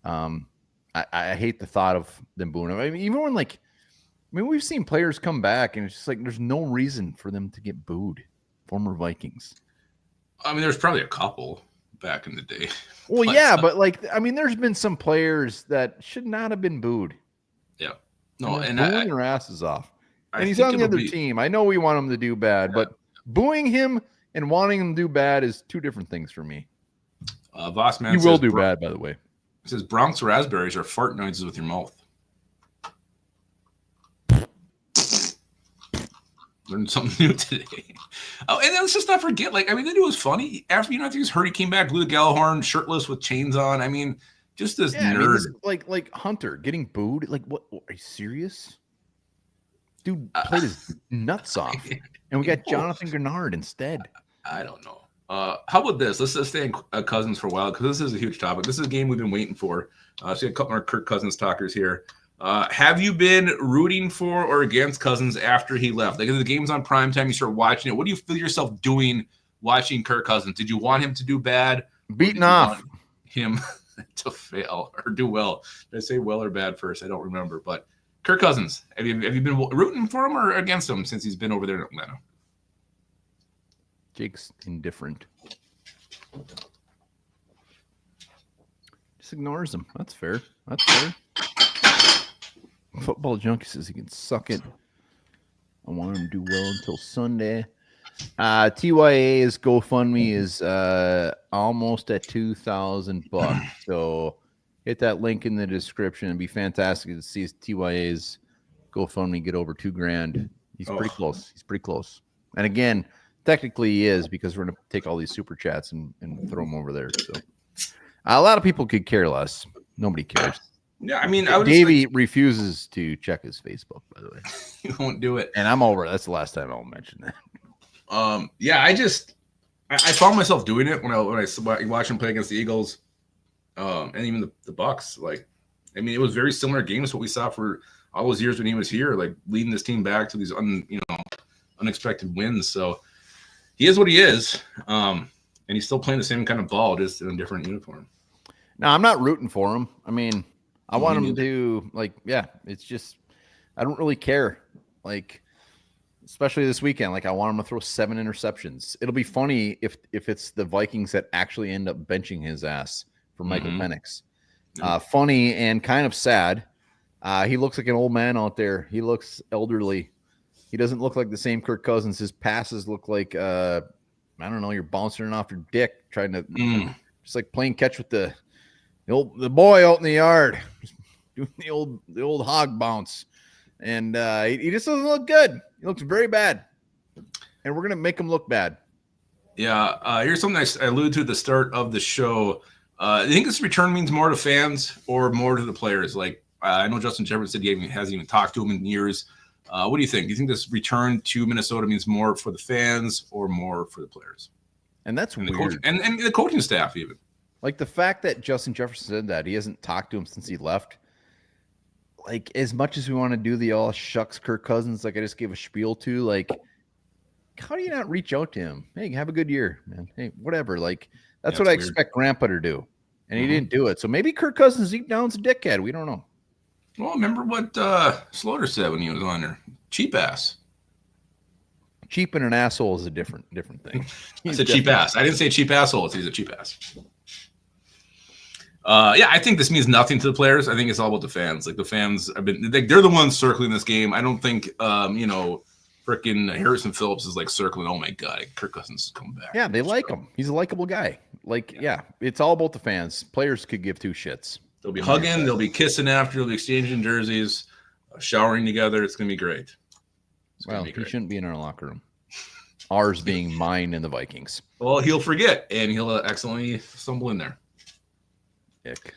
I hate the thought of them booing him. I mean, even when, like, we've seen players come back, and it's just like there's no reason for them to get booed. Former Vikings. I mean, there's probably a couple back in the day. Well, yeah, but like, I mean, there's been some players that should not have been booed. Yeah. No, and booing their asses off. And he's think on the it'll other team. I know we want him to do bad, but booing him and wanting him to do bad is two different things for me. Vossman You will do bad, by the way. It says Bronx raspberries are fart noises with your mouth. Learned something new today. Oh, and then let's just not forget, like, I mean, the dude was funny. After, after he was hurt, he came back, blew the Gallahorn, shirtless with chains on. I mean, just this nerd. I mean, this, like Hunter getting booed. Like, what? Are you serious? Dude played his nuts off. And we got Jonathan Grenard instead. I don't know. How about this? Let's just stay in Cousins for a while, because this is a huge topic. This is a game we've been waiting for. So we have a couple more Kirk Cousins talkers here. Have you been rooting for or against Cousins after he left? Like, if the game's on primetime, you start watching it. What do you feel yourself doing watching Kirk Cousins? Did you want him to do bad? Beaten off. Him to fail or do well? Did I say well or bad first? I don't remember. But Kirk Cousins, have you been rooting for him or against him since he's been over there in Atlanta? Jake's indifferent. Just ignores him. That's fair. That's fair. Football Junkie says he can suck it. I want him to do well until Sunday. TYA's GoFundMe is almost at $2,000. So hit that link in the description. It'd be fantastic to see TYA's GoFundMe get over $2,000. He's pretty close. He's pretty close. And again, technically he is, because we're going to take all these super chats and throw them over there. So a lot of people could care less. Nobody cares. Yeah, I mean, Davey refuses to check his Facebook, by the way. He won't do it. And I'm over. That's the last time I'll mention that. Yeah, I found myself doing it when I watch him play against the Eagles, and even the Bucks. Like, I mean, it was very similar games to what we saw for all those years when he was here, like leading this team back to these unexpected wins. So he is what he is, and he's still playing the same kind of ball, just in a different uniform. No, I'm not rooting for him. I mean, I want him to, like, yeah, it's just, I don't really care. Like, especially this weekend, like, I want him to throw 7 interceptions. It'll be funny if it's the Vikings that actually end up benching his ass for Michael Penix. Funny and kind of sad. He looks like an old man out there. He looks elderly. He doesn't look like the same Kirk Cousins. His passes look like, I don't know, you're bouncing it off your dick, trying to, just like playing catch with the boy out in the yard, doing the old hog bounce, and he just doesn't look good. He looks very bad, and we're gonna make him look bad. Yeah, here's something I alluded to at the start of the show. I think this return means more to fans or more to the players. Like, I know Justin Jefferson said he hasn't even talked to him in years. What do you think? Do you think this return to Minnesota means more for the fans or more for the players? And that's weird. And the coaching staff even. Like, the fact that Justin Jefferson said that he hasn't talked to him since he left. Like, as much as we want to do the all shucks Kirk Cousins, like I just gave a spiel to, like, how do you not reach out to him? Hey, have a good year, man. Hey, whatever. Like, that's what I expect Grandpa to do. And he didn't do it. So maybe Kirk Cousins deep down's a dickhead. We don't know. Well, remember what Slaughter said when he was on there? Cheap ass. Cheap and an asshole is a different thing. I said cheap ass. I didn't say cheap asshole. He's a cheap ass. Yeah, I think this means nothing to the players. I think it's all about the fans. Like, the fans have been, they're the ones circling this game. I don't think, freaking Harrison Phillips is like circling. Oh my God, Kirk Cousins is coming back. Yeah, they like him. He's a likable guy. Like, yeah, it's all about the fans. Players could give two shits. They'll be hugging. They'll be kissing after. They'll be exchanging jerseys, showering together. It's gonna be great. Well, he shouldn't be in our locker room. Ours being mine and the Vikings. Well, he'll forget, and he'll accidentally stumble in there. Ick.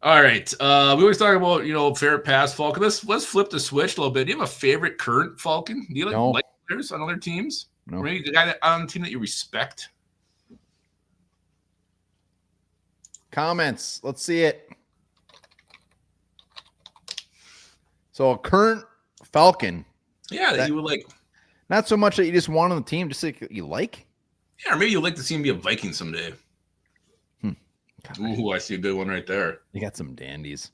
All right. We always talk about, favorite past Falcon. Let's flip the switch a little bit. Do you have a favorite current Falcon? Do you like players on other teams? No. Or maybe the guy on the team that you respect? Comments. Let's see it. So a current Falcon. Yeah, that you would like. Not so much that you just want on the team, just like you like. Yeah, or maybe you'd like to see him be a Viking someday. Ooh, I see a good one right there. They got some dandies.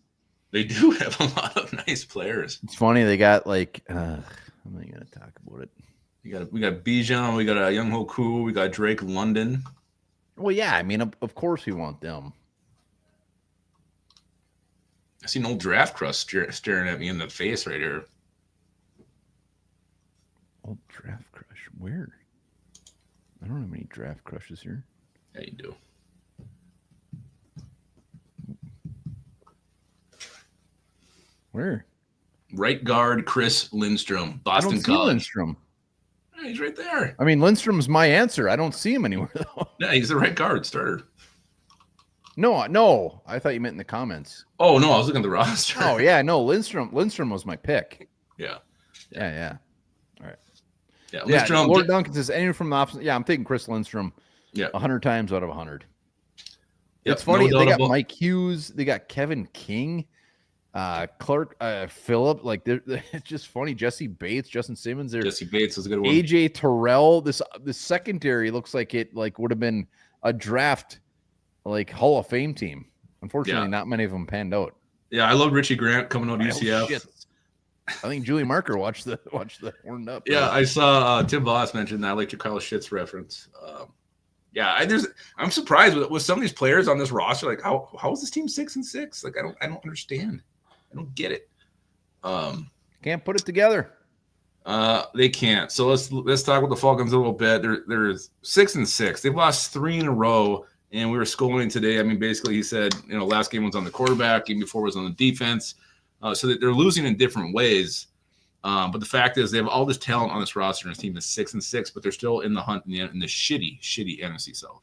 They do have a lot of nice players. It's funny. They got like, I'm not going to talk about it. We got Bijan, we got a Young Hoku, we got Drake London. Well, yeah, I mean, of course we want them. I see an old draft crust staring at me in the face right here. Old draft crush. Where? I don't have any draft crushes here. Yeah, you do. Where? Right guard Chris Lindstrom, I Boston don't see College. Lindstrom. Yeah, he's right there. I mean, Lindstrom's my answer. I don't see him anywhere though. Yeah, he's the right guard starter. No. I thought you meant in the comments. Oh no, I was looking at the roster. Oh yeah, no. Lindstrom was my pick. Yeah. Yeah. Yeah, Yeah, Lindstrom. Lord Duncan says anyone from the opposite. Yeah, I'm taking Chris Lindstrom. Yeah. 100 times out of 100. Yep, It's funny. no They doubt got about- Mike Hughes. They got Kevin King, Clark, Phillip. Like it's just funny. Jesse Bates, Justin Simmons. There. Jesse Bates was a good one. AJ Terrell. This secondary looks like it would have been a draft Hall of Fame team. Unfortunately, Yeah. not many of them panned out. Yeah, I love Richie Grant coming out of Oh, UCF. shit. I think Julie Marker watched the horned up. Yeah, I saw Tim Voss mention that. I like your Kyle Schitz reference. I'm surprised with some of these players on this roster. Like, how is this team 6-6? Like, I don't understand. I don't get it. Can't put it together. They can't. So let's talk about the Falcons a little bit. They're 6-6. They've lost 3 in a row. And we were schooling today. I mean, basically, he said, last game was on the quarterback, game before was on the defense. So that they're losing in different ways. But the fact is, they have all this talent on this roster, and this team is 6-6, but they're still in the hunt in the shitty NFC South.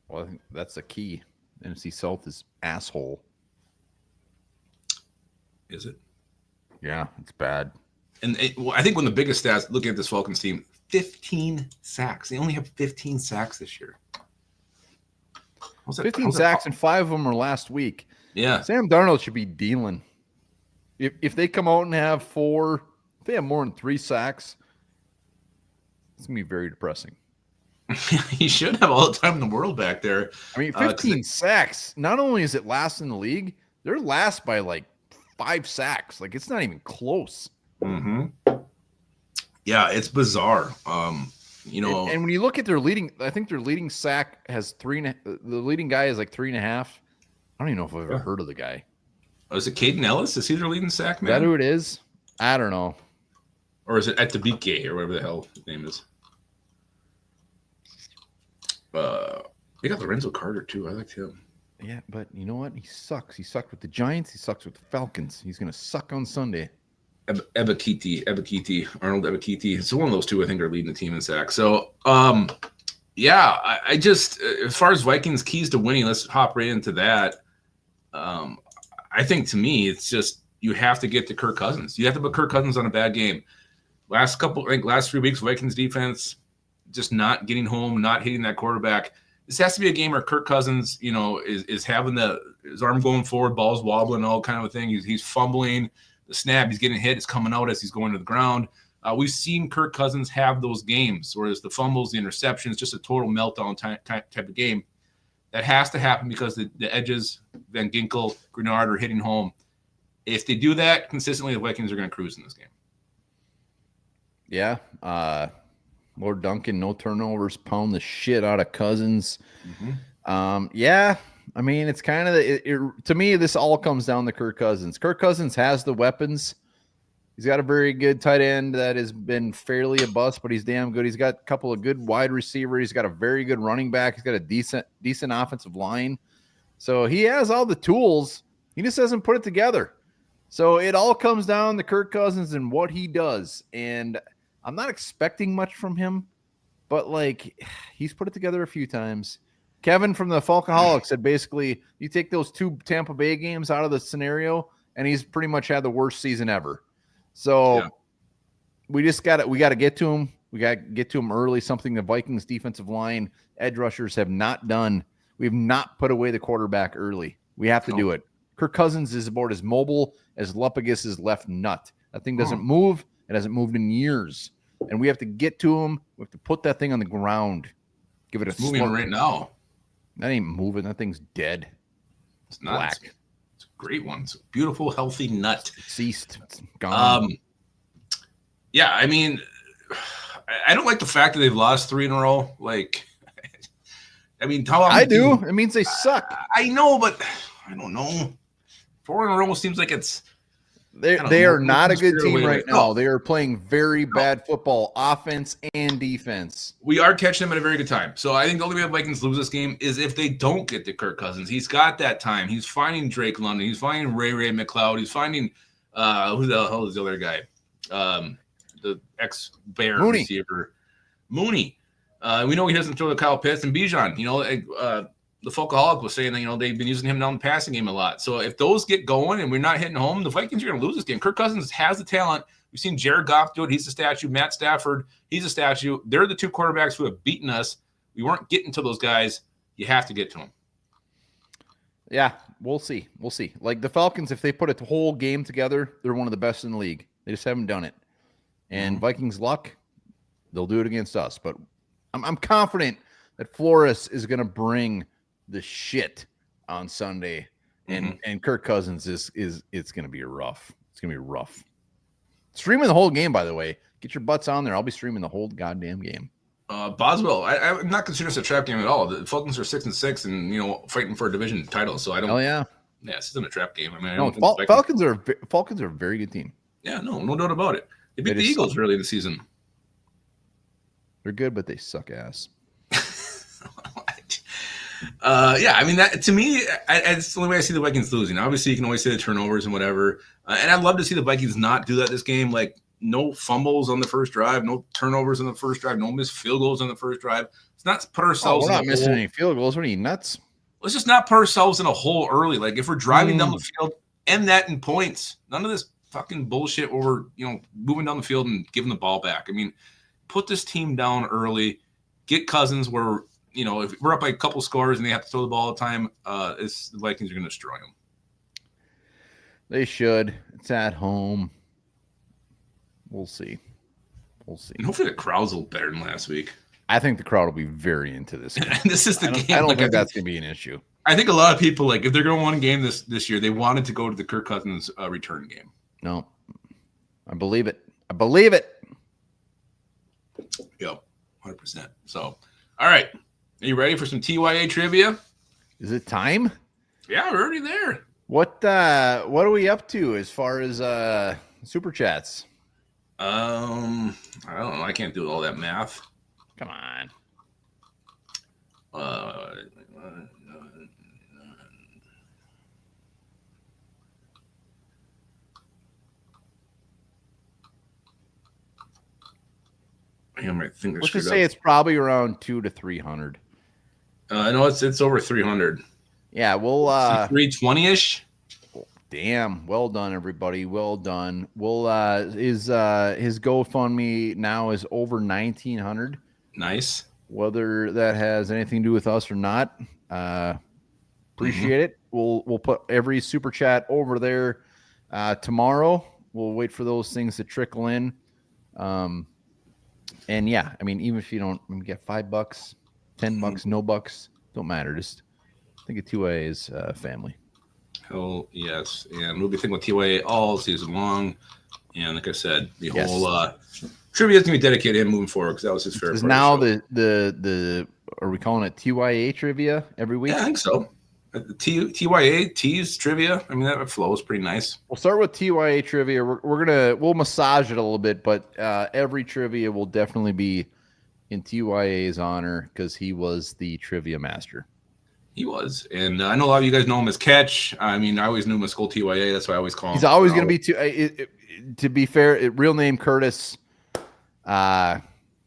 Well, I think that's the key. NFC South is asshole. Is it? Yeah, it's bad. And I think one of the biggest stats, looking at this Falcons team, 15 sacks. They only have 15 sacks this year. 15 sacks, and 5 of them were last week. Yeah. Sam Darnold should be dealing. If they come out and have 4, if they have more than 3 sacks, it's going to be very depressing. He should have all the time in the world back there. I mean, 15 sacks. Not only is it last in the league, they're last by 5 sacks. It's not even close. Mm-hmm. Yeah, it's bizarre. And when you look at their leading, I think their leading sack has 3. The leading guy is 3.5. I don't even know if I've ever heard of the guy. Is it Caden Ellis? Is he their leading sack man? Is that who it is? I don't know. Or is it at the BK or whatever the hell his name is? They got Lorenzo Carter too. I liked him. Yeah, but you know what? He sucks. He sucked with the Giants. He sucks with the Falcons. He's gonna suck on Sunday. Arnold Ebikiti. So one of those two, I think, are leading the team in sacks. So, I just, as far as Vikings keys to winning, let's hop right into that. I think to me, it's just you have to get to Kirk Cousins. You have to put Kirk Cousins on a bad game. Last 3 weeks, Vikings defense just not getting home, not hitting that quarterback. This has to be a game where Kirk Cousins, is having his arm going forward, balls wobbling, all kind of a thing. He's fumbling. The snap, he's getting hit. It's coming out as he's going to the ground. We've seen Kirk Cousins have those games, whereas the fumbles, the interceptions, just a total meltdown type of game. That has to happen because the edges, Van Ginkel, Grenard are hitting home. If they do that consistently, the Vikings are going to cruise in this game. Yeah. Lord Duncan, no turnovers, pound the shit out of Cousins. Mm-hmm. Yeah. I mean, it's kind of to me, this all comes down to Kirk Cousins. Kirk Cousins has the weapons. He's got a very good tight end that has been fairly a bust, but he's damn good. He's got a couple of good wide receivers. He's got a very good running back. He's got a decent offensive line. So he has all the tools. He just hasn't put it together. So it all comes down to Kirk Cousins and what he does. And I'm not expecting much from him, but he's put it together a few times. Kevin from the Falcaholic said basically you take those 2 Tampa Bay games out of the scenario, and he's pretty much had the worst season ever. So we got to get to him. We got to get to him early, something the Vikings defensive line, edge rushers have not done. We have not put away the quarterback early. We have to do it. Kirk Cousins is about as mobile as Lupagus's left nut. That thing doesn't move. It hasn't moved in years. And we have to get to him. We have to put that thing on the ground. Give it a moving slurp. right now. That ain't moving. That thing's dead. It's not. Black. It's a great one. It's a beautiful, healthy nut. It's ceased. It's gone. Yeah, I mean, I don't like the fact that they've lost 3 in a row. I mean, how often I do. It means they suck. I know, but I don't know. 4 in a row seems like it's They are not a good team right now. No. They are playing very bad football, offense and defense. We are catching them at a very good time. So I think the only way the Vikings lose this game is if they don't get to Kirk Cousins. He's got that time. He's finding Drake London. He's finding Ray McLeod. He's finding who the hell is the other guy? The ex-Bear receiver, Mooney. We know he doesn't throw to Kyle Pitts and Bijan. The Folkaholic was saying that, they've been using him down the passing game a lot. So if those get going and we're not hitting home, the Vikings are going to lose this game. Kirk Cousins has the talent. We've seen Jared Goff do it. He's a statue. Matt Stafford, he's a statue. They're the two quarterbacks who have beaten us. We weren't getting to those guys. You have to get to them. Yeah, we'll see. We'll see. Like the Falcons, if they put a whole game together, they're one of the best in the league. They just haven't done it. And Vikings luck, they'll do it against us. But I'm confident that Flores is going to bring the shit on Sunday, and Kirk Cousins is it's going to be rough. It's going to be rough. Streaming the whole game, by the way. Get your butts on there. I'll be streaming the whole goddamn game. Boswell, I'm not considering this a trap game at all. The Falcons are 6-6, and fighting for a division title. So I don't. Oh yeah. Yeah, this isn't a trap game. I mean, Falcons are a very good team. Yeah, no doubt about it. They beat the Eagles early in the season. They're good, but they suck ass. Yeah, I mean, that to me, it's the only way I see the Vikings losing. Obviously, you can always say the turnovers and whatever. And I'd love to see the Vikings not do that this game. Like, no fumbles on the first drive, no turnovers on the first drive, no missed field goals on the first drive. Let's not put ourselves we're not missing any field goals. What are you, nuts? Let's just not put ourselves in a hole early. Like, if we're driving down the field, end that in points. None of this fucking bullshit where we're, moving down the field and giving the ball back. I mean, put this team down early. Get Cousins where, if we're up by a couple scores and they have to throw the ball all the time, the Vikings are going to destroy them. They should. It's at home. We'll see. And hopefully the crowd's a little better than last week. I think the crowd will be very into this game. This is the game. I don't think that's going to be an issue. I think a lot of people, if they're going to win a game this year, they wanted to go to the Kirk Cousins return game. No. I believe it. Yep, 100%. So, all right. Are you ready for some TYA trivia? Is it time? Yeah, we're already there. What are we up to as far as super chats? I don't know. I can't do all that math. Come on. Let's just say it's probably around 200 to 300. No, it's over 300. Yeah, we'll 320-ish. Damn, well done, everybody. Well done. We'll his GoFundMe now is over 1,900. Nice. Whether that has anything to do with us or not, appreciate it. We'll put every super chat over there tomorrow. We'll wait for those things to trickle in. And yeah, I mean, even if you don't get $5, $10, no bucks, don't matter. Just think of 2A as family. Hell yes. And we'll be thinking with TYA all season long. And like I said, the whole trivia is going to be dedicated to him moving forward because that was his favorite. Is now the are we calling it TYA trivia every week? Yeah, I think so. TYA tease trivia. I mean, that flows pretty nice. We'll start with TYA trivia. We'll massage it a little bit, but every trivia will definitely be in TYA's honor because he was the trivia master. He was, and I know a lot of you guys know him as Catch. I mean, I always knew him as Skull TYA. That's why I always call him. He's always going to be to be fair. Real name Curtis.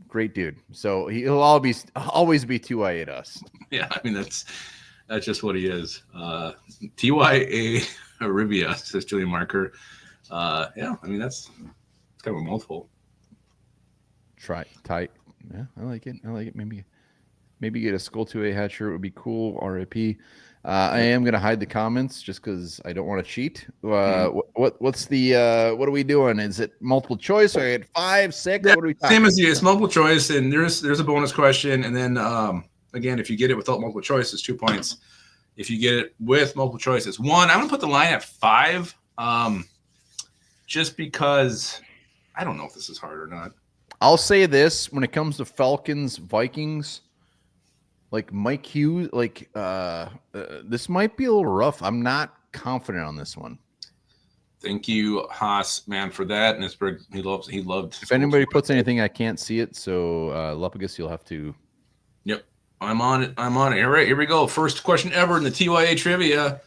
Great dude. So he'll always be TYA to us. Yeah, I mean that's just what he is. TYA Arabia, says Julian Marker. Yeah, I mean it's kind of a mouthful. Tight. Yeah, I like it. Maybe get a Skull 2A hat shirt would be cool. RIP. I am gonna hide the comments just because I don't want to cheat. What's the what are we doing? Is it multiple choice? Or I get 5, 6? Yeah, what are we same as you. It's multiple choice, and there's a bonus question, and then again, if you get it without multiple choice, it's 2 points. If you get it with multiple choice, it's 1. I'm gonna put the line at 5, just because I don't know if this is hard or not. I'll say this: when it comes to Falcons, Vikings. Like Mike Hughes, this might be a little rough. I'm not confident on this one. Thank you, Haas, man, for that. And he loved. If anybody puts anything, I can't see it. So, Lupagus, you'll have to. Yep, I'm on it. All right, here we go. First question ever in the TYA trivia.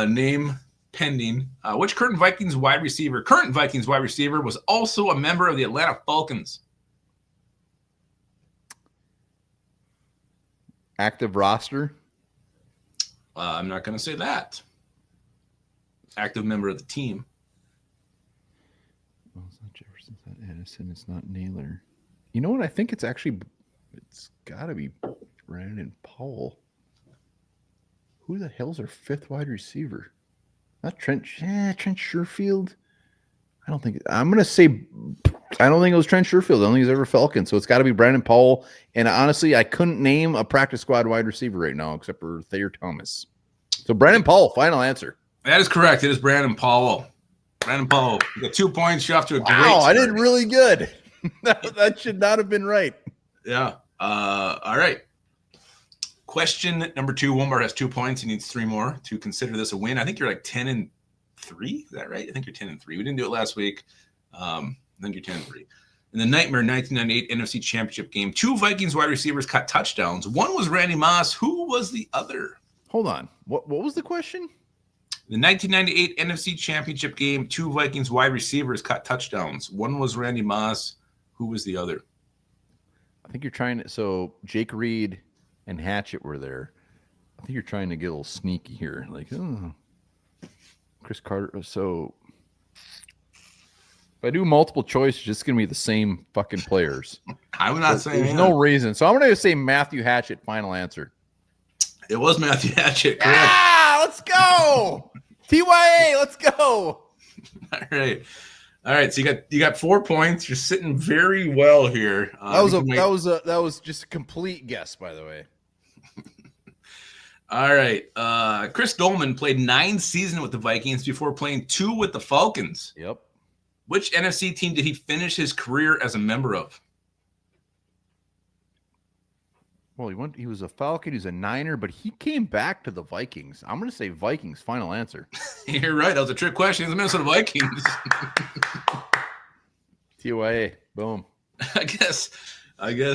Name pending. Which current Vikings wide receiver was also a member of the Atlanta Falcons? Active roster. I'm not going to say that. Active member of the team. Well, it's not Jefferson, it's not Addison, it's not Naylor. You know what? I think it's got to be Brandon Powell. Who the hell's our fifth wide receiver? Not Trent. Trent Sherfield. I'm going to say, I don't think it was Trent Sherfield. I don't think he's ever Falcon. So it's got to be Brandon Powell. And honestly, I couldn't name a practice squad wide receiver right now except for Thayer Thomas. So Brandon Powell, final answer. That is correct. It is Brandon Powell. Brandon Powell, you got 2 points. You're off to a great start. I did really good. That should not have been right. Yeah. All right. Question number 2. Wombar has 2 points. He needs 3 more to consider this a win. I think you're like 10-3. Is that right? I think you're 10-3. We didn't do it last week. I think you're 10-3. In the Nightmare 1998 NFC Championship game, 2 Vikings wide receivers caught touchdowns. One was Randy Moss. Who was the other? Hold on. What was the question? The 1998 NFC Championship game, 2 Vikings wide receivers caught touchdowns. One was Randy Moss. Who was the other? I think you're trying to. So Jake Reed and Hatchett were there. I think you're trying to get a little sneaky here. Like, Chris Carter. So if I do multiple choice, it's just going to be the same fucking players. I'm not saying there's no reason. So I'm going to say Matthew Hatchett, final answer. It was Matthew Hatchett. Correct. Ah, let's go. TYA, let's go. All right. So you got 4 points. You're sitting very well here. That was just a complete guess, by the way. All right. Chris Dolman played 9 seasons with the Vikings before playing 2 with the Falcons. Yep. Which NFC team did he finish his career as a member of? Well, he was a Falcon, he's a Niner, but he came back to the Vikings. I'm going to say Vikings, final answer. You're right. That was a trick question. It's the Minnesota Vikings. TYA, boom. I guess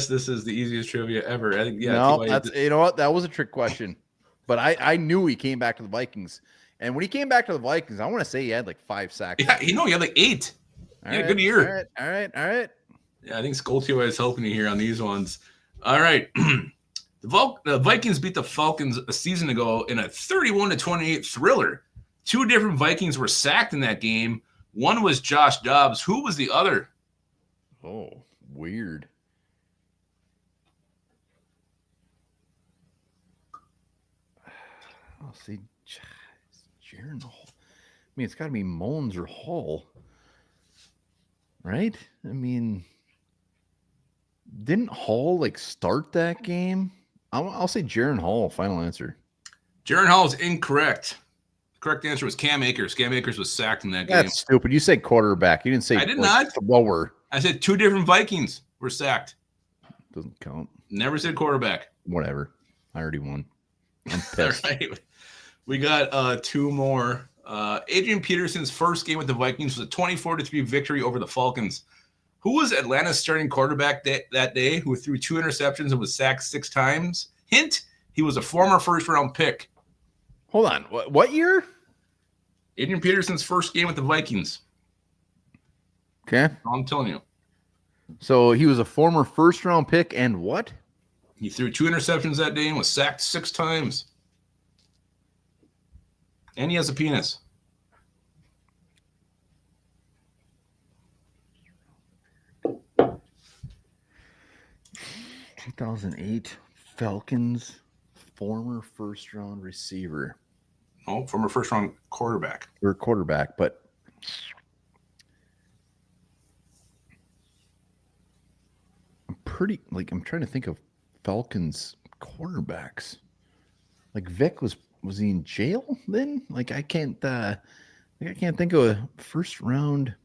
this is the easiest trivia ever. I think, yeah. No, TYA you know what? That was a trick question. But I knew he came back to the Vikings. And when he came back to the Vikings, I want to say he had like 5 sacks. Yeah, he had like 8. Yeah, good year. All right. Yeah, I think Skull TYA is helping you here on these ones. All right. The Vikings beat the Falcons a season ago in a 31-28 thriller. 2 different Vikings were sacked in that game. One was Josh Dobbs. Who was the other? Oh, weird. I'll see. Jaron Hall. I mean, it's got to be Mullins or Hall. Right? I mean, didn't Hall like start that game? I'll say Jaron Hall, final answer. Jaron Hall is incorrect. The correct answer was Cam Akers. Cam Akers was sacked in that game. That's stupid. You said quarterback. You didn't say I did not. Lower. I said 2 different Vikings were sacked. Doesn't count. Never said quarterback. Whatever. I already won. I'm pissed. All right. We got 2 more. Adrian Peterson's first game with the Vikings was a 24-3 victory over the Falcons. Who was Atlanta's starting quarterback that day who threw 2 interceptions and was sacked 6 times? Hint, he was a former first-round pick. Hold on. What year? Adrian Peterson's first game with the Vikings. Okay. I'm telling you. So he was a former first-round pick and what? He threw 2 interceptions that day and was sacked 6 times. And he has a penis. 2008 Falcons, former first-round receiver. Oh, former first-round quarterback. Or quarterback, but I'm trying to think of Falcons quarterbacks. Like Vic was he in jail then? Like I can't think of a first round.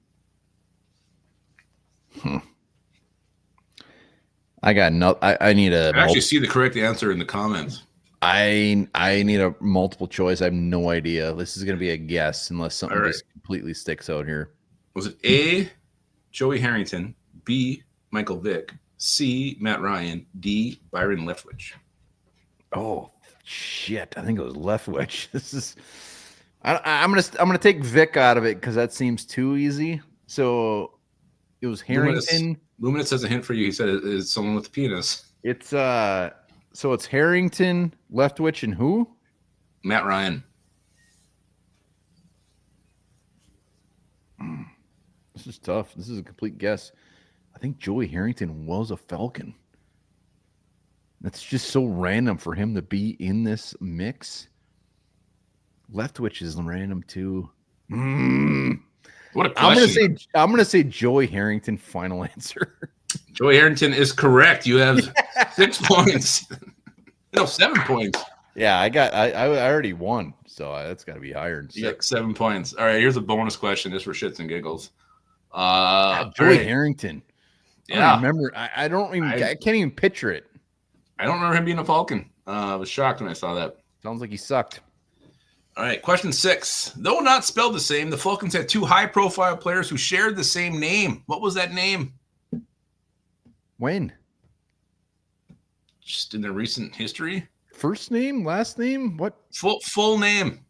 I got no. I need a. I actually see the correct answer in the comments. I need a multiple choice. I have no idea. This is going to be a guess unless something All right. just completely sticks out here. Was it A, Joey Harrington, B, Michael Vick, C, Matt Ryan, D, Byron Leftwich? Oh shit! I think it was Leftwich. This is. I'm gonna take Vic out of it because that seems too easy. So it was Harrington. Luminous has a hint for you. He said it's someone with a penis. It's So it's Harrington, Leftwich, and who? Matt Ryan. This is tough. This is a complete guess. I think Joey Harrington was a Falcon. That's just so random for him to be in this mix. Leftwich is random too. What a question. I'm gonna say Joey Harrington. Final answer. Joey Harrington is correct. You have 6 points. No, 7 points. Yeah, I already won, so that's got to be higher than 6. You got 7 points. All right, here's a bonus question just for shits and giggles. Joey Harrington. Yeah, I remember. I don't even. I can't even picture it. I don't remember him being a Falcon. I was shocked when I saw that. Sounds like he sucked. All right, question 6. Though not spelled the same, the Falcons had 2 high-profile players who shared the same name. What was that name? When? Just in their recent history. First name, last name, what? Full name.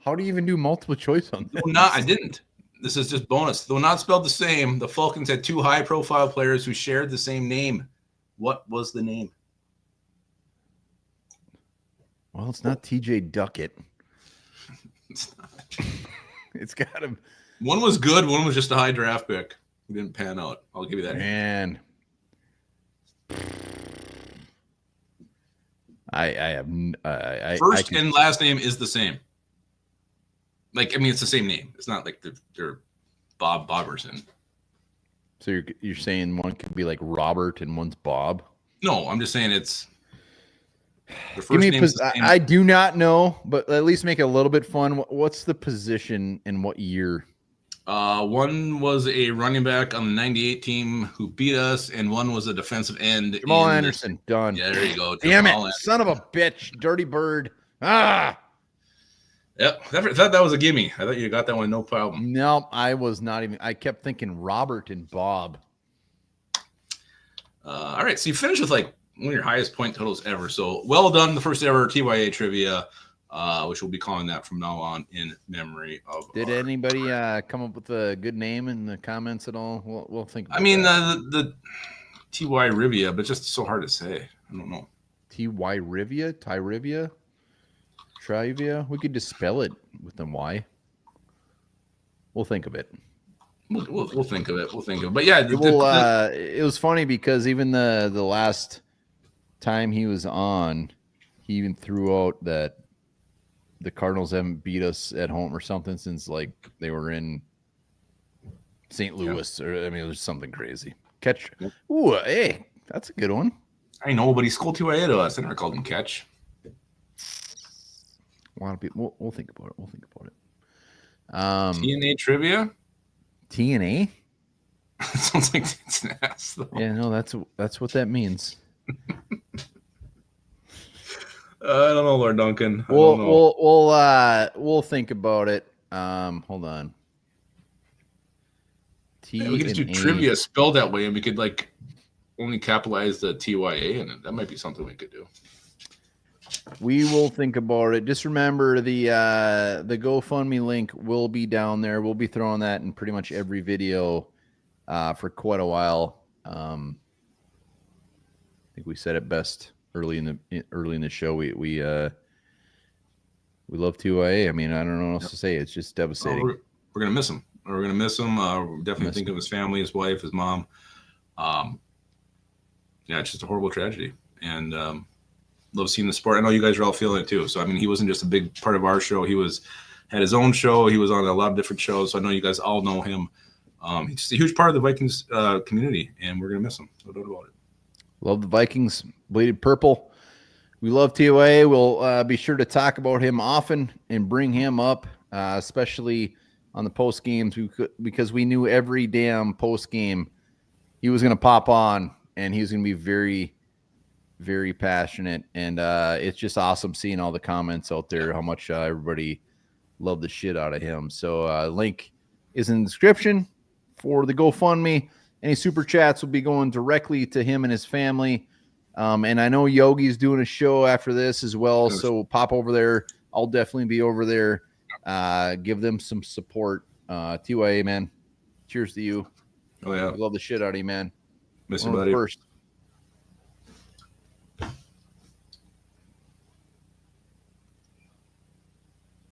How do you even do multiple choice on this? I didn't. This is just bonus. Though not spelled the same, the Falcons had 2 high-profile players who shared the same name. What was the name? Well, it's not TJ Duckett. It's not. It's got him. One was good. One was just a high draft pick. It didn't pan out. I'll give you that. Man. I have First and last name is the same. Like, I mean, it's the same name. It's not like they're Bob Boberson. So you're saying one could be like Robert and one's Bob? No, I'm just saying it's the Give first me name is the same. I do not know, but at least make it a little bit fun. What's the position and what year? One was a running back on the 98 team who beat us, and one was a defensive end. Jamal Anderson. Done. Yeah, there you go. Damn Jamal it. Anderson. Son of a bitch. Dirty bird. Ah. Yep. I thought that was a gimme. I thought you got that one, no problem. No, I was not even. I kept thinking Robert and Bob. All right. So you finished with like one of your highest point totals ever. So well done. The first ever TYA trivia, which we'll be calling that from now on in memory of. Did anybody come up with a good name in the comments at all? We'll think about the TY Rivia, but just so hard to say. I don't know. TY Rivia? Tyrivia? Trivia? We could just spell it with the Y. We'll think of it. We'll think of it. We'll think of it. But yeah, it was funny because even the last time he was on, he even threw out that the Cardinals haven't beat us at home or something since like they were in St. Louis. Or I mean, it was something crazy. Catch. Ooh, hey, that's a good one. I know, but he schooled TYA to us. I never called him Catch. A lot of people. We'll think about it. We'll think about it. TNA trivia. TNA. Sounds like it's an ass, though. Yeah, no, that's what that means. I don't know, Lord Duncan. We'll think about it. Hold on. Yeah, we could just do trivia spelled that way, and we could like only capitalize the TYA in it. That might be something we could do. We will think about it. Just remember the GoFundMe link will be down there. We'll be throwing that in pretty much every video for quite a while. I think we said it best early in the show. We love TYA. I mean, I don't know what else to say. It's just devastating. We're gonna miss him. We're gonna miss him. We're definitely think of his family, his wife, his mom. Yeah, it's just a horrible tragedy, and love seeing the sport. I know you guys are all feeling it too. So I mean, he wasn't just a big part of our show. He had his own show. He was on a lot of different shows. So I know you guys all know him. He's just a huge part of the Vikings community, and we're gonna miss him. No doubt about it. Love the Vikings. Bleeded purple. We love TOA. We'll be sure to talk about him often and bring him up, especially on the post games, because we knew every damn post game he was going to pop on and he was going to be very, very passionate, and it's just awesome seeing all the comments out there, how much everybody loved the shit out of him. So link is in the description for the GoFundMe. Any super chats will be going directly to him and his family. And I know Yogi's doing a show after this as well, so pop over there. I'll definitely be over there. Give them some support. TYA, man. Cheers to you. Oh, yeah. I love the shit out of you, man. Miss you, buddy. First.